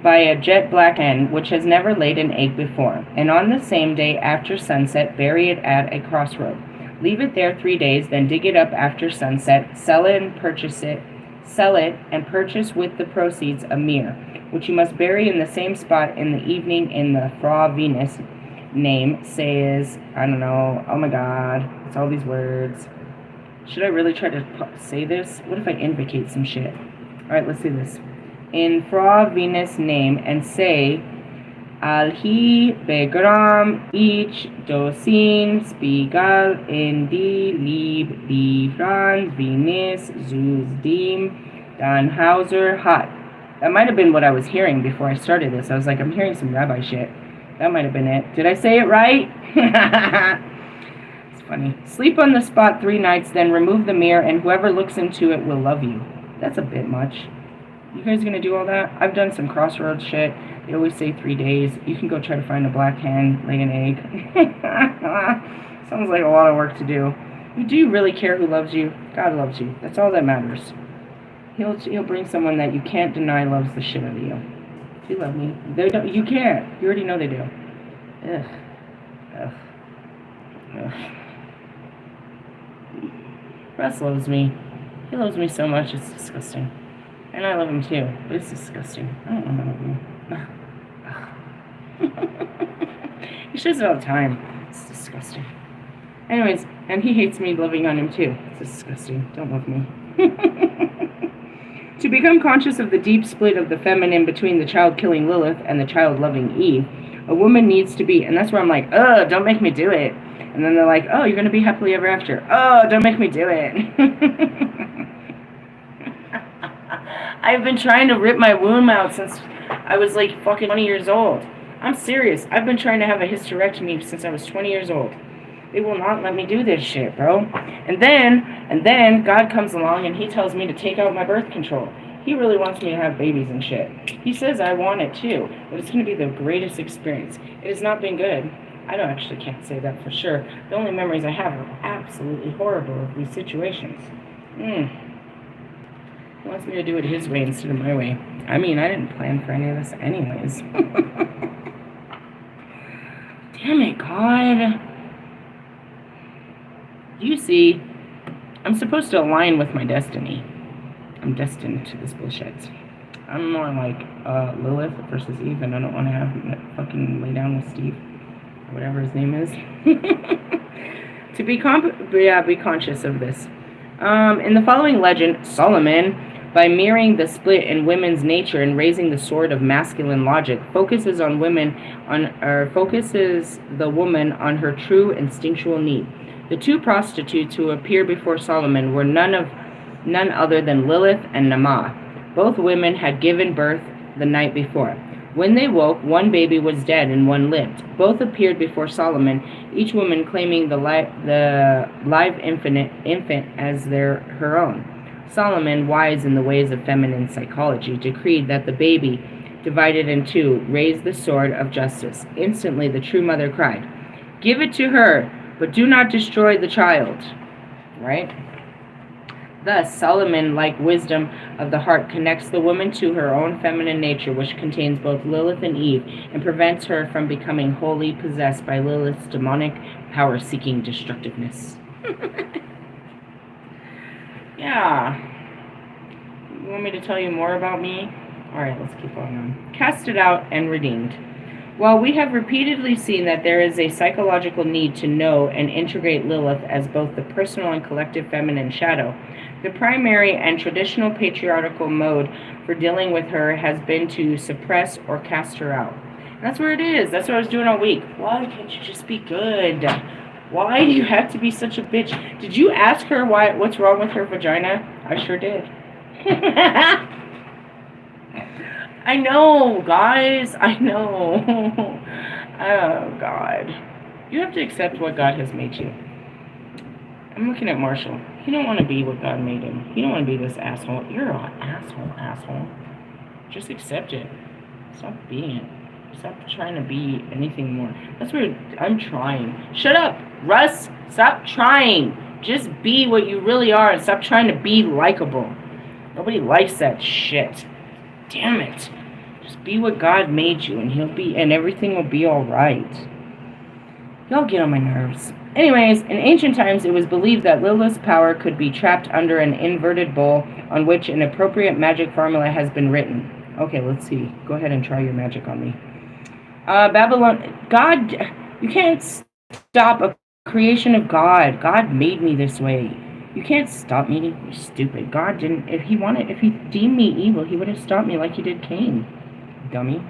by a jet black hen which has never laid an egg before, and on the same day after sunset bury it at a crossroad. Leave it there 3 days, then dig it up after sunset, sell it and purchase with the proceeds a mirror, which you must bury in the same spot in the evening in the Fra Venus name says, I don't know, oh my god, it's all these words. Should I really try to say this? What if I invocate some shit? Alright, let's do this. In Fra Venus name, and say Alhi begram ich dosin spiegel in die Lieb die Franz Venus Zuzdim Danhauser hat. That might have been what I was hearing before I started this. I was like, I'm hearing some rabbi shit. That might have been it. Did I say it right? It's funny. Sleep on the spot 3 nights, then remove the mirror, and whoever looks into it will love you. That's a bit much. You guys gonna do all that? I've done some crossroads shit. They always say 3 days. You can go try to find a black hen, lay an egg. Sounds like a lot of work to do. Do you really care who loves you? God loves you. That's all that matters. He'll bring someone that you can't deny loves the shit out of you. Do you love me? They don't. You can't. You already know they do. Ugh. Ugh. Ugh. Russ loves me. He loves me so much, it's disgusting. And I love him too, but it's disgusting. I don't know how to love him. He shows it all the time. It's disgusting. Anyways, and he hates me loving on him too. It's disgusting. Don't love me. To become conscious of the deep split of the feminine between the child-killing Lilith and the child-loving Eve, a woman needs to be, and that's where I'm like, oh, don't make me do it. And then they're like, oh, you're going to be happily ever after. Oh, don't make me do it. I've been trying to rip my womb out since I was like fucking 20 years old. I'm serious. I've been trying to have a hysterectomy since I was 20 years old. They will not let me do this shit, bro. And then God comes along and he tells me to take out my birth control. He really wants me to have babies and shit. He says I want it too, but it's going to be the greatest experience. It has not been good. I can't say that for sure. The only memories I have are absolutely horrible of these situations. He wants me to do it his way instead of my way. I mean, I didn't plan for any of this anyways. Damn it, God. You see, I'm supposed to align with my destiny. I'm destined to this bullshit. I'm more like Lilith versus Eve, and I don't want to have fucking lay down with Steve, or whatever his name is. To be conscious of this. In the following legend, Solomon, by mirroring the split in women's nature and raising the sword of masculine logic, focuses the woman on her true instinctual need. The 2 prostitutes who appear before Solomon were none other than Lilith and Naamah. Both women had given birth the night before. When they woke, one baby was dead and one lived. Both appeared before Solomon, each woman claiming the live infant as her own. Solomon, wise in the ways of feminine psychology, decreed that the baby, divided in 2, raised the sword of justice. Instantly the true mother cried, "Give it to her, but do not destroy the child." Right? Thus, Solomon, like wisdom of the heart, connects the woman to her own feminine nature, which contains both Lilith and Eve, and prevents her from becoming wholly possessed by Lilith's demonic, power-seeking destructiveness. Yeah. You want me to tell you more about me? Alright, let's keep going on. Casted out and redeemed. While we have repeatedly seen that there is a psychological need to know and integrate Lilith as both the personal and collective feminine shadow, the primary and traditional patriarchal mode for dealing with her has been to suppress or cast her out. And that's where it is. That's what I was doing all week. Why can't you just be good? Why do you have to be such a bitch? Did you ask her what's wrong with her vagina? I sure did. I know, guys. I know. Oh, God. You have to accept what God has made you. I'm looking at Marshall. He don't want to be what God made him. He don't want to be this asshole. You're an asshole. Just accept it. Stop being it. Stop trying to be anything more. That's what I'm trying. Shut up, Russ. Stop trying. Just be what you really are and stop trying to be likable. Nobody likes that shit. Damn it. Just be what God made you and everything will be alright. Y'all get on my nerves. Anyways, in ancient times it was believed that Lilith's power could be trapped under an inverted bowl on which an appropriate magic formula has been written. Okay, let's see. Go ahead and try your magic on me. Babylon, God, you can't stop a creation of God. God made me this way. You can't stop me. You're stupid. God didn't, if he deemed me evil, he would have stopped me like he did Cain. Dummy.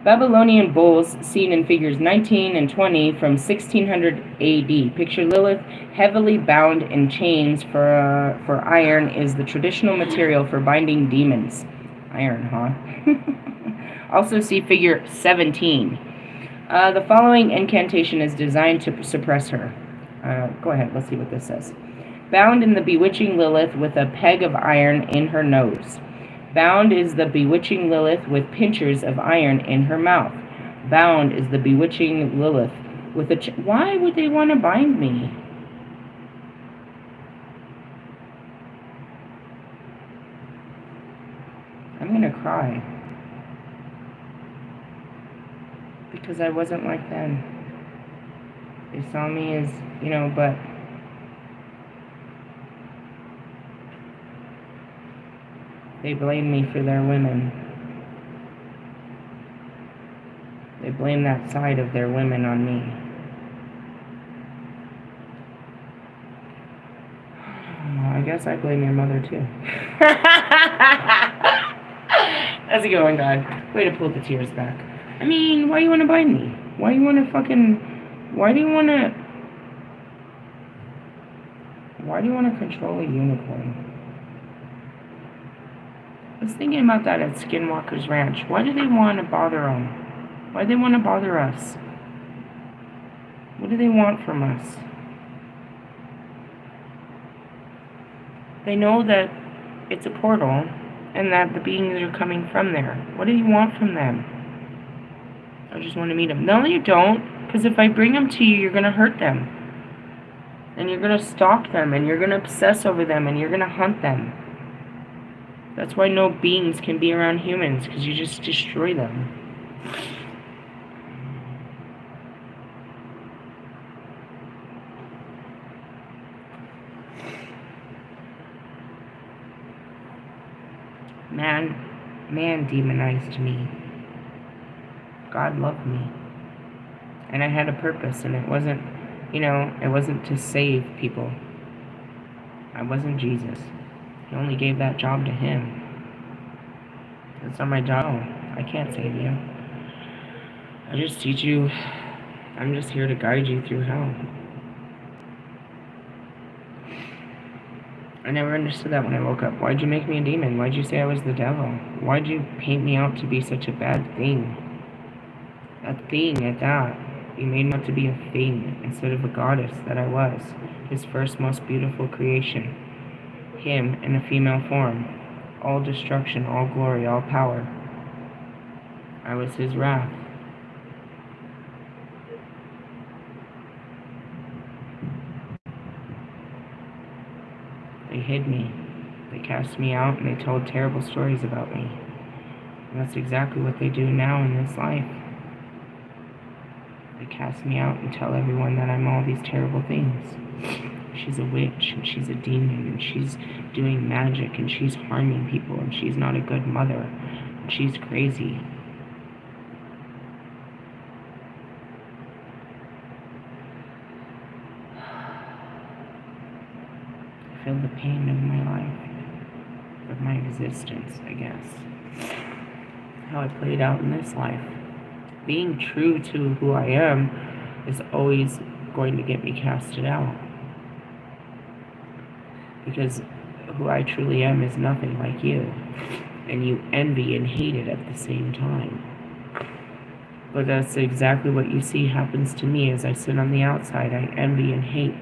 Babylonian bulls seen in figures 19 and 20 from 1600 AD. Picture Lilith heavily bound in chains for iron is the traditional material for binding demons. Iron, huh? Also see figure 17. The following incantation is designed to suppress her. Go ahead, let's see what this says. Bound in the bewitching Lilith with a peg of iron in her nose. Bound is the bewitching Lilith with pincers of iron in her mouth. Bound is the bewitching Lilith with a... Why would they want to bind me? I'm gonna cry. Because I wasn't like them. They saw me as, but... They blame me for their women. They blame that side of their women on me. I guess I blame your mother too. That's a good one, God. Way to pull the tears back. I mean, why do you want to bind me? Why do you want to control a unicorn? I was thinking about that at Skinwalker's Ranch. Why do they want to bother them? Why do they want to bother us? What do they want from us? They know that it's a portal and that the beings are coming from there. What do you want from them? I just want to meet them. No, you don't. Because if I bring them to you, you're going to hurt them. And you're going to stalk them. And you're going to obsess over them. And you're going to hunt them. That's why no beings can be around humans. Because you just destroy them. Man demonized me. God loved me. And I had a purpose, and it wasn't, it wasn't to save people. I wasn't Jesus. He only gave that job to him. That's not my job. I can't save you. I just teach you. I'm just here to guide you through hell. I never understood that when I woke up. Why'd you make me a demon? Why'd you say I was the devil? Why'd you paint me out to be such a bad thing? A thing at that. You made me out to be a thing instead of a goddess that I was. His first most beautiful creation. Him in a female form. All destruction, all glory, all power. I was his wrath. They hid me. They cast me out and they told terrible stories about me. And that's exactly what they do now in this life. They cast me out and tell everyone that I'm all these terrible things. She's a witch and she's a demon and she's doing magic and she's harming people and she's not a good mother and she's crazy. I feel the pain of my life, of my existence, I guess. How I played out in this life. Being true to who I am is always going to get me casted out. Because who I truly am is nothing like you. And you envy and hate it at the same time. But that's exactly what you see happens to me as I sit on the outside. I envy and hate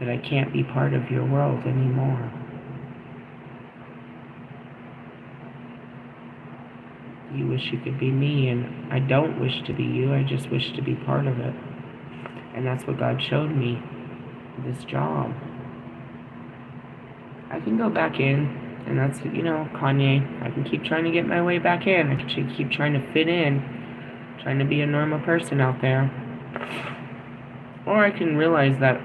that I can't be part of your world anymore. You wish you could be me, and I don't wish to be you, I just wish to be part of it. And that's what God showed me, this job. I can go back in, and that's, Kanye, I can keep trying to get my way back in. I can keep trying to fit in, trying to be a normal person out there. Or I can realize that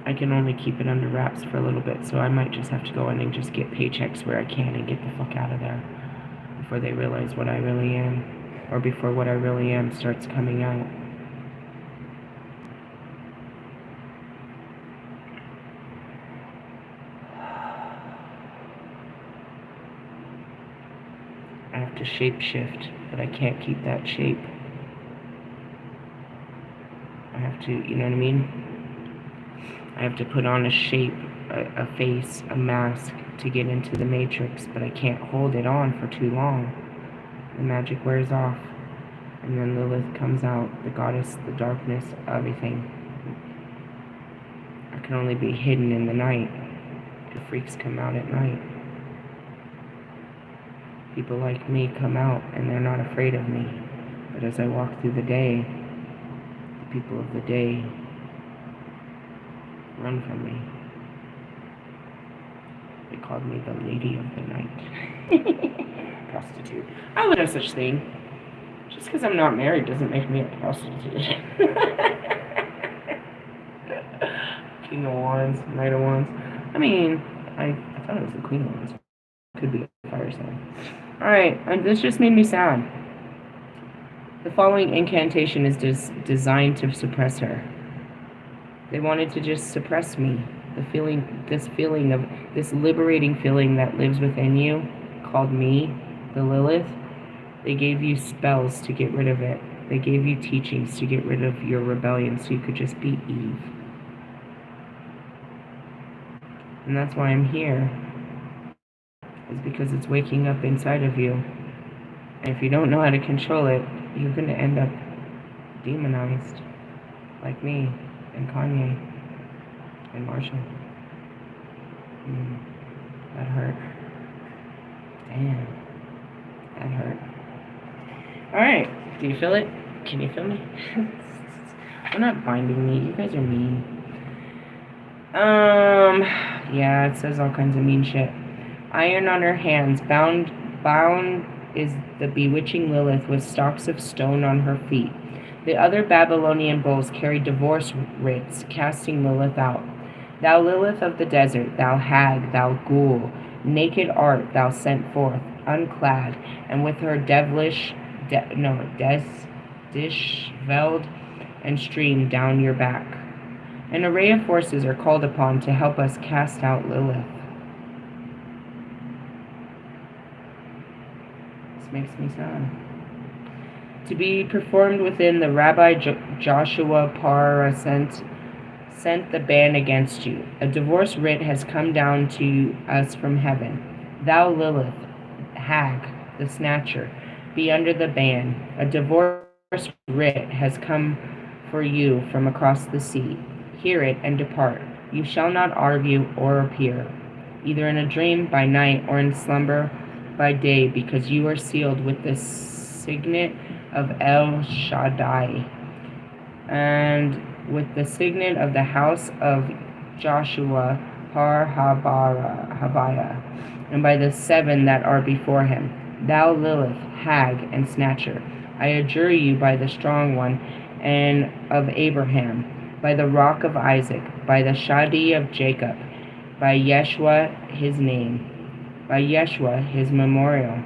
I can only keep it under wraps for a little bit, so I might just have to go in and just get paychecks where I can and get the fuck out of there before they realize what I really am, or before what I really am starts coming out. I have to shape shift, but I can't keep that shape. I have to, you know what I mean? I have to put on a shape, a face, a mask to get into the matrix, but I can't hold it on for too long. The magic wears off, and then Lilith comes out, the goddess, the darkness, everything. I can only be hidden in the night. The freaks come out at night. People like me come out, and they're not afraid of me. But as I walk through the day, the people of the day run from me. They called me the Lady of the Night. Prostitute. I would have such thing. Just because I'm not married doesn't make me a prostitute. King of Wands, Knight of Wands. I mean, I thought it was the Queen of Wands. Could be a fire sign. Alright, this just made me sad. The following incantation is designed to suppress her. They wanted to just suppress me. This liberating feeling that lives within you, called me, the Lilith. They gave you spells to get rid of it. They gave you teachings to get rid of your rebellion so you could just be Eve. And that's why I'm here. Is because it's waking up inside of you. And if you don't know how to control it, you're going to end up demonized. Like me, and Kanye, and Marshall. That hurt. Damn. That hurt. Alright, do you feel it? Can you feel me? You're not binding me. You guys are mean. Yeah, it says all kinds of mean shit. Iron on her hands, bound is the bewitching Lilith with stalks of stone on her feet. The other Babylonian bulls carry divorce writs, casting Lilith out. Thou Lilith of the desert, thou hag, thou ghoul, naked art thou sent forth, unclad, and with her dishevelled and streamed down your back. An array of forces are called upon to help us cast out Lilith. This makes me sad. To be performed within the Rabbi Joshua Parra sent the ban against you. A divorce writ has come down to us from heaven. Thou Lilith, hag, the snatcher, be under the ban. A divorce writ has come for you from across the sea. Hear it and depart. You shall not argue or appear, either in a dream by night or in slumber by day, because you are sealed with the signet of El Shaddai, and with the signet of the house of Joshua Har Habiah, and by the seven that are before him. Thou Lilith, hag and snatcher, I adjure you by the strong one and of Abraham, by the rock of Isaac, by the Shadi of Jacob, by Yeshua his name, by Yeshua his memorial.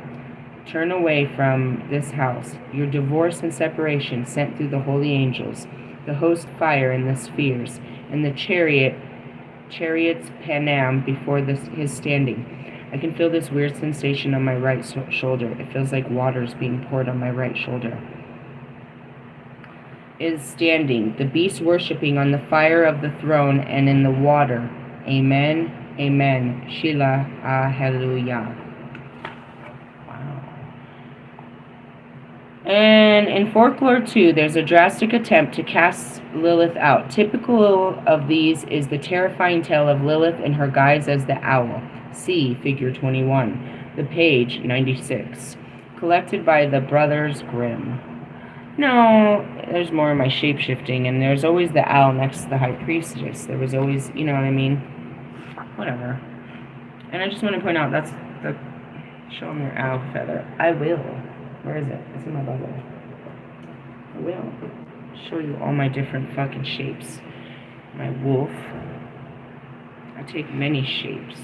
Turn away from this house, your divorce and separation sent through the holy angels, the host fire in the spheres, and the chariots Panam before his standing. I can feel this weird sensation on my right shoulder. It feels like water's being poured on my right shoulder. Is standing, the beast worshipping on the fire of the throne and in the water. Amen, amen. Shila, hallelujah. Wow. And in folklore too, there's a drastic attempt to cast Lilith out. Typical of these is the terrifying tale of Lilith in her guise as the owl. See figure 21. The page 96. Collected by the Brothers Grimm. No, there's more of my shape-shifting, and there's always the owl next to the high priestess. There was always, you know what I mean? Whatever. And I just want to point out, that's the... Show them your owl feather. I will. Where is it? It's in my bubble. I will. Show you all my different fucking shapes. My wolf. I take many shapes.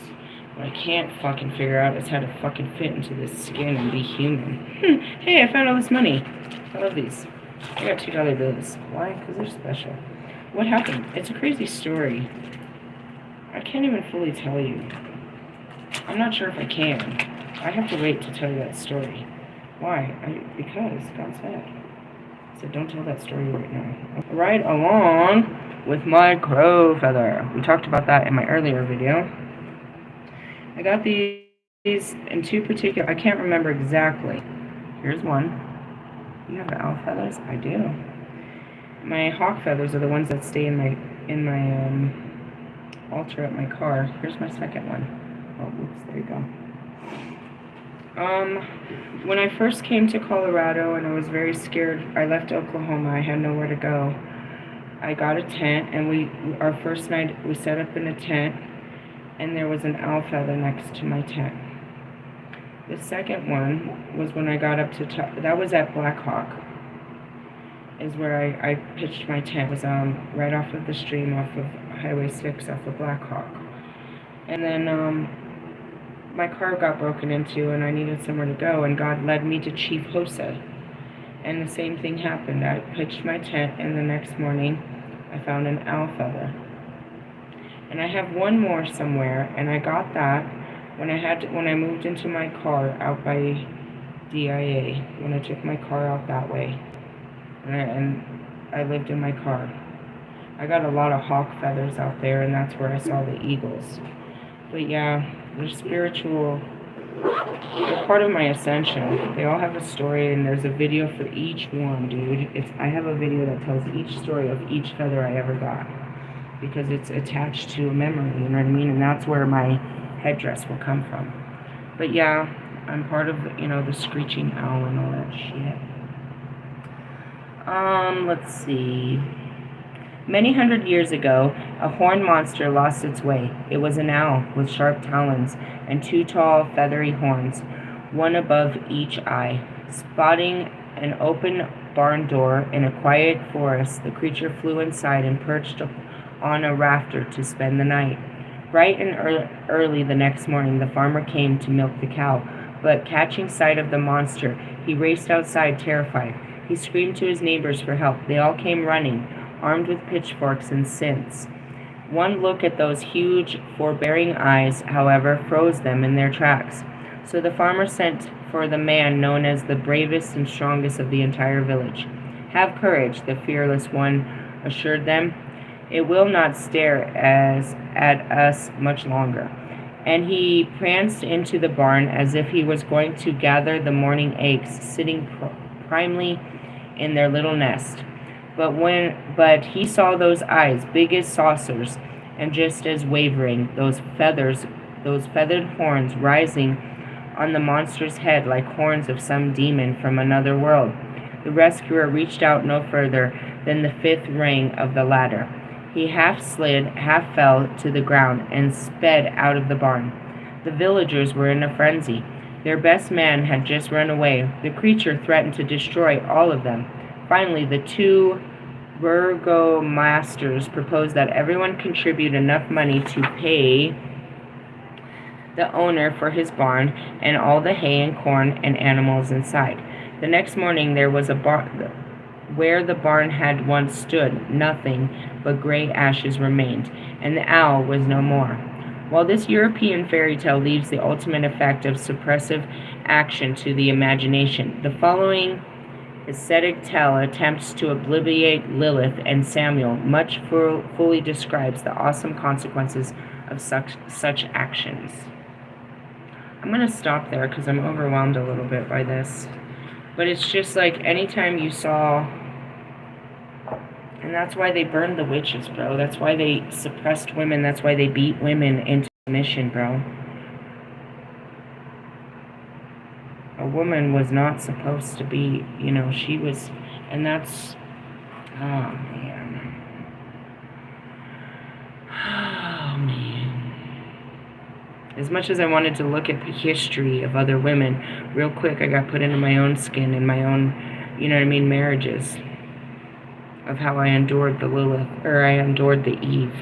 What I can't fucking figure out is how to fucking fit into this skin and be human. Hey, I found all this money. I love these. I got $2 bills. Why? Because they're special. What happened? It's a crazy story. I can't even fully tell you. I'm not sure if I can. I have to wait to tell you that story. Why? Because God said. So don't tell that story right now. Right along with my crow feather. We talked about that in my earlier video. I got these in two particular, I can't remember exactly. Here's one. You have the owl feathers? I do. My hawk feathers are the ones that stay in my altar at my car. Here's my second one. Oh, whoops, there you go. When I first came to Colorado and I was very scared, I left Oklahoma, I had nowhere to go. I got a tent, and our first night we set up in a tent, and there was an owl feather next to my tent. The second one was when I got up to that was at Black Hawk, is where I pitched my tent. It was right off of the stream, off of Highway 6, off of Black Hawk. And then my car got broken into and I needed somewhere to go, and God led me to Chief Hosa. And the same thing happened. I pitched my tent, and the next morning I found an owl feather. And I have one more somewhere, and I got that when I moved into my car out by DIA, when I took my car out that way. And I lived in my car. I got a lot of hawk feathers out there, and that's where I saw the eagles. But yeah, they're spiritual. They're part of my ascension. They all have a story, and there's a video for each one, dude. I have a video that tells each story of each feather I ever got, because it's attached to a memory, you know what I mean? And that's where my headdress will come from. But yeah, I'm part of, the screeching owl and all that shit. Let's see. Many hundred years ago, a horned monster lost its way. It was an owl with sharp talons and two tall, feathery horns, one above each eye. Spotting an open barn door in a quiet forest, the creature flew inside and perched on a rafter to spend the night. Bright and early the next morning, the farmer came to milk the cow, but catching sight of the monster, he raced outside terrified. He screamed to his neighbors for help. They all came running, armed with pitchforks and scythes. One look at those huge, forbearing eyes, however, froze them in their tracks. So the farmer sent for the man known as the bravest and strongest of the entire village. "Have courage," the fearless one assured them. "It will not stare at us much longer." And he pranced into the barn as if he was going to gather the morning eggs sitting primly in their little nest. But he saw those eyes, big as saucers, and just as wavering, those feathered horns rising on the monster's head like horns of some demon from another world. The rescuer reached out no further than the fifth ring of the ladder. He half slid, half fell to the ground, and sped out of the barn. The villagers were in a frenzy. Their best man had just run away. The creature threatened to destroy all of them. Finally, the two burgomasters proposed that everyone contribute enough money to pay the owner for his barn and all the hay and corn and animals inside. The next morning there was a barn where the barn had once stood. Nothing but gray ashes remained, and the owl was no more. While this European fairy tale leaves the ultimate effect of suppressive action to the imagination, the following ascetic tale attempts to obliterate Lilith and Samuel much fully describes the awesome consequences of such actions. I'm going to stop there because I'm overwhelmed a little bit by this. But it's just like anytime you saw... And that's why they burned the witches, bro. That's why they suppressed women. That's why they beat women into submission, bro. A woman was not supposed to be, she was, and that's, oh man. Oh man. As much as I wanted to look at the history of other women, real quick I got put into my own skin and my own, marriages. Of how I endured the Lilith, or I endured the Eve.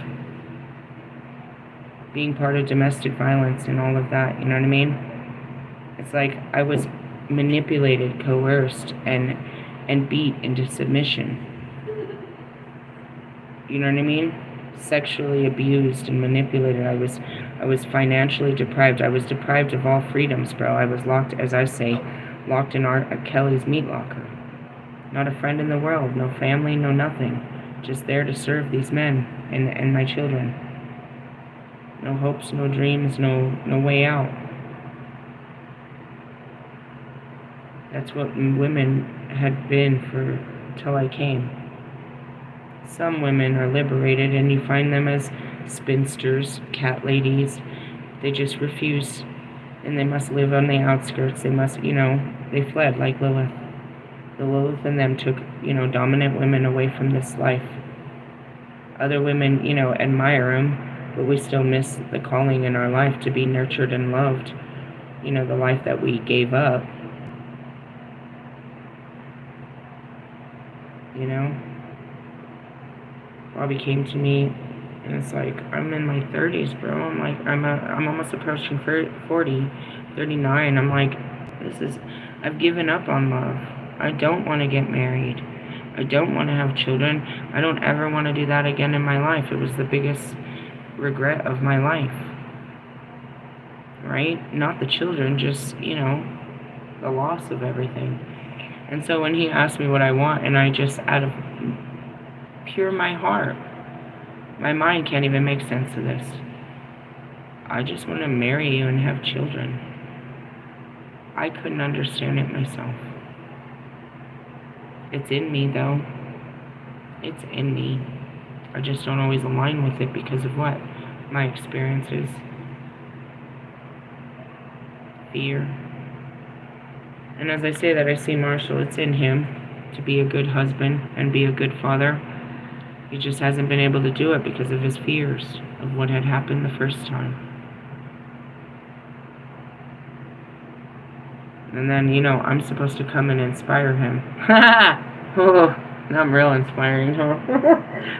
Being part of domestic violence and all of that, you know what I mean? It's like I was manipulated, coerced, and beat into submission. You know what I mean? Sexually abused and manipulated. I was financially deprived. I was deprived of all freedoms, bro. I was locked, as I say, locked in Kelly's meat locker. Not a friend in the world, no family, no nothing. Just there to serve these men and my children. No hopes, no dreams, no way out. That's what women had been till I came. Some women are liberated and you find them as spinsters, cat ladies. They just refuse and they must live on the outskirts. They must, they fled like Lilith. The Lilith in them took, dominant women away from this life. Other women, admire them, but we still miss the calling in our life to be nurtured and loved. The life that we gave up. Bobby came to me, and it's like, I'm in my 30s, bro. I'm like, I'm almost approaching 40, 39. I'm like, I've given up on love. I don't want to get married. I don't want to have children. I don't ever want to do that again in my life. It was the biggest regret of my life. Right? Not the children, just, the loss of everything. And so when he asked me what I want, and I just, out of pure my heart, my mind can't even make sense of this. I just want to marry you and have children. I couldn't understand it myself. It's in me, though. It's in me. I just don't always align with it because of what? My experiences. Fear. And as I say that, I see Marshall. It's in him to be a good husband and be a good father. He just hasn't been able to do it because of his fears of what had happened the first time. And then, I'm supposed to come and inspire him. Oh, I'm real inspiring, huh?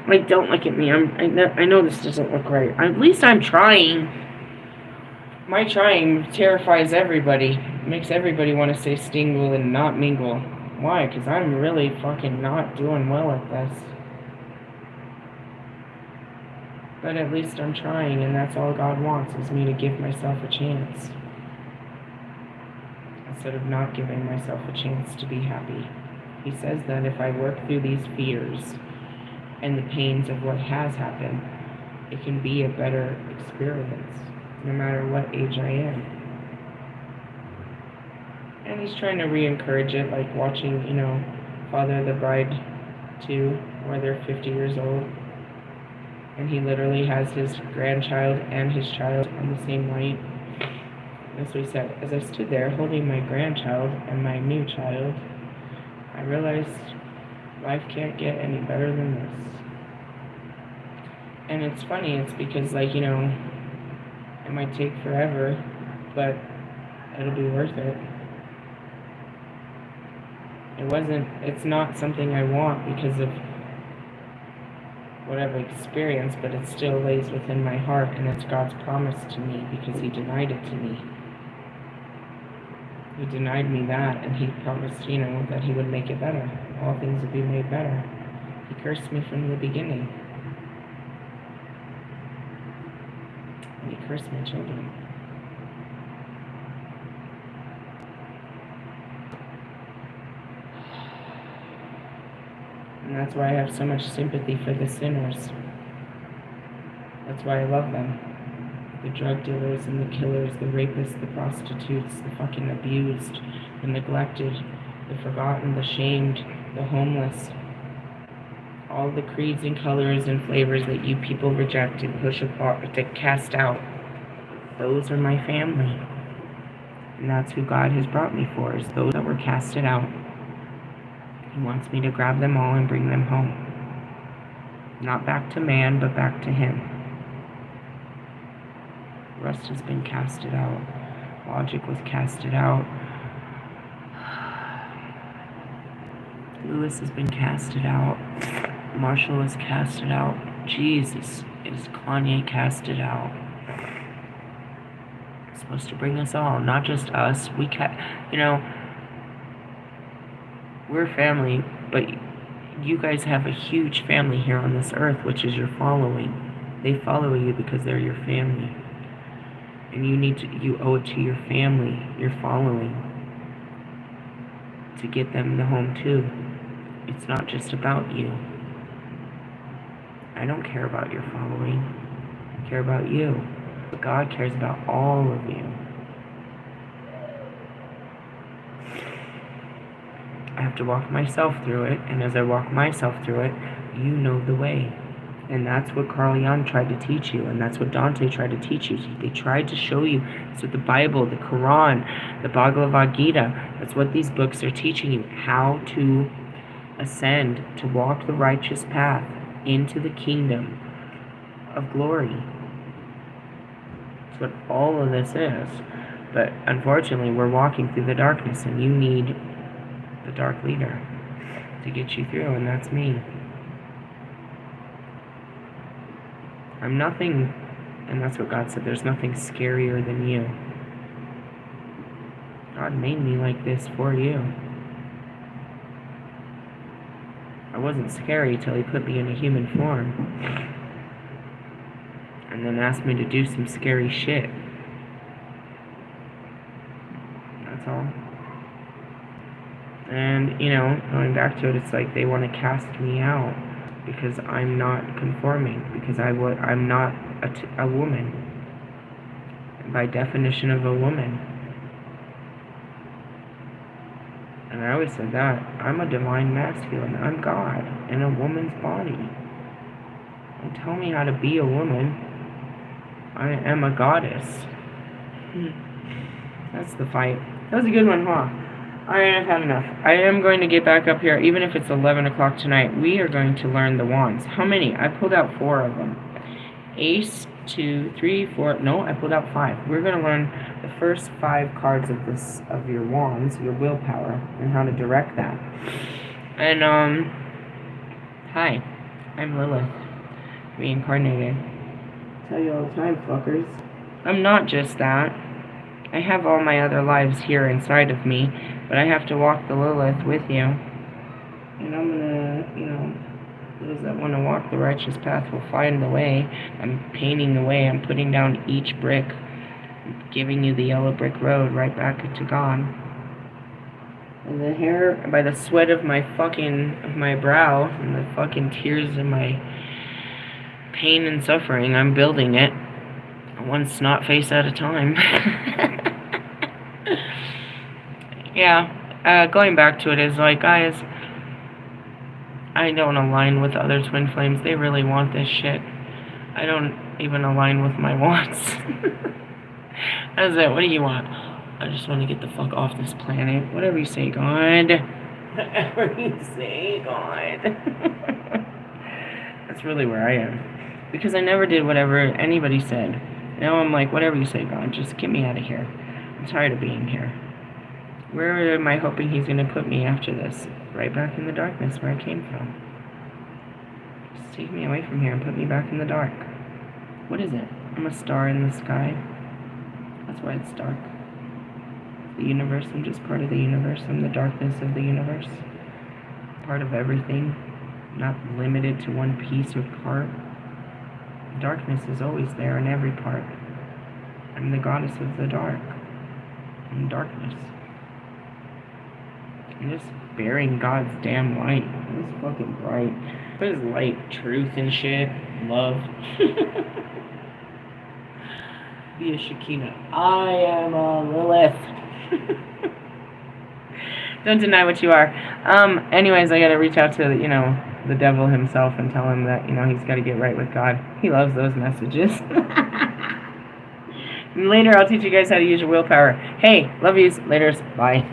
Like, don't look at me. I know this doesn't look right. At least I'm trying. My trying terrifies everybody. Makes everybody want to say stingle and not mingle. Why? Because I'm really fucking not doing well at this. But at least I'm trying, and that's all God wants, is me to give myself a chance. Instead of not giving myself a chance to be happy. He says that if I work through these fears and the pains of what has happened, it can be a better experience, no matter what age I am. And he's trying to re-encourage it, like watching, Father of the Bride 2, where they're 50 years old. And he literally has his grandchild and his child on the same night. That's what he said. As I stood there holding my grandchild and my new child, I realized life can't get any better than this. And it's funny, it's because, it might take forever, but it'll be worth it. It's not something I want because of what I've experienced, but it still lays within my heart, and it's God's promise to me because he denied it to me. He denied me that, and he promised, that he would make it better. All things would be made better. He cursed me from the beginning. And he cursed my children. And that's why I have so much sympathy for the sinners. That's why I love them. The drug dealers and the killers, the rapists, the prostitutes, the fucking abused, the neglected, the forgotten, the shamed, the homeless. All the creeds and colors and flavors that you people reject and push apart, to cast out. Those are my family. And that's who God has brought me for, is those that were casted out. He wants me to grab them all and bring them home. Not back to man, but back to him. Rust has been casted out. Logic was casted out. Lewis has been casted out. Marshall is casted out. Jesus is Kanye casted out. It's supposed to bring us all, not just us. We're family, but you guys have a huge family here on this earth, which is your following. They follow you because they're your family. And you owe it to your family, your following. to get them the home too. It's not just about you. I don't care about your following. I care about you. But God cares about all of you. I have to walk myself through it, and as I walk myself through it, you know the way. And that's what Carl Jung tried to teach you, and that's what Dante tried to teach you. They tried to show you. That's what the Bible, the Quran, the Bhagavad Gita, that's what these books are teaching you. How to ascend, to walk the righteous path into the kingdom of glory. That's what all of this is. But unfortunately, we're walking through the darkness, and you need the dark leader to get you through, and that's me. I'm nothing, and that's what God said, there's nothing scarier than you. God made me like this for you. I wasn't scary till he put me in a human form. And then asked me to do some scary shit. That's all. And, you know, going back to it, it's like they want to cast me out because I'm not conforming, because I'm not a woman, by definition of a woman. And I always said that. I'm a divine masculine. I'm God in a woman's body. Don't tell me how to be a woman. I am a goddess. That's the fight. That was a good one, huh? Alright, I've had enough. I am going to get back up here, even if it's 11 o'clock tonight. We are going to learn the wands. How many? I pulled out 4 of them. Ace, 2, 3, 4. No, I pulled out 5. We're going to learn the first 5 cards of your wands, your willpower, and how to direct that. And, hi. I'm Lilith. Reincarnated. I tell you all the time, fuckers. I'm not just that. I have all my other lives here inside of me, but I have to walk the Lilith with you. And I'm gonna, you know, those that want to walk the righteous path will find the way. I'm painting the way. I'm putting down each brick. I'm giving you the yellow brick road right back to God. And the hair, by the sweat of my brow, and the fucking tears of my pain and suffering, I'm building it. One snot face at a time. Yeah, going back to it is like, guys, I don't align with other twin flames. They really want this shit. I don't even align with my wants. That's it. What do you want? I just want to get the fuck off this planet. Whatever you say, God. Whatever you say, God. That's really where I am. Because I never did whatever anybody said. Now I'm like, whatever you say, God, just get me out of here. I'm tired of being here. Where am I hoping he's going to put me after this? Right back in the darkness where I came from. Just take me away from here and put me back in the dark. What is it? I'm a star in the sky. That's why it's dark. The universe, I'm just part of the universe. I'm the darkness of the universe. Part of everything. Not limited to one piece or part. Darkness is always there in every part. I'm the goddess of the dark. I'm darkness. I'm just bearing God's damn light. It's fucking bright. What is light? Truth and shit. Love. Be a Shekinah. I am a Lilith. Don't deny what you are. Anyways, I gotta reach out to, you know, the devil himself and tell him that, you know, he's gotta get right with God. He loves those messages. Later, I'll teach you guys how to use your willpower. Hey, love yous. Laters. Bye.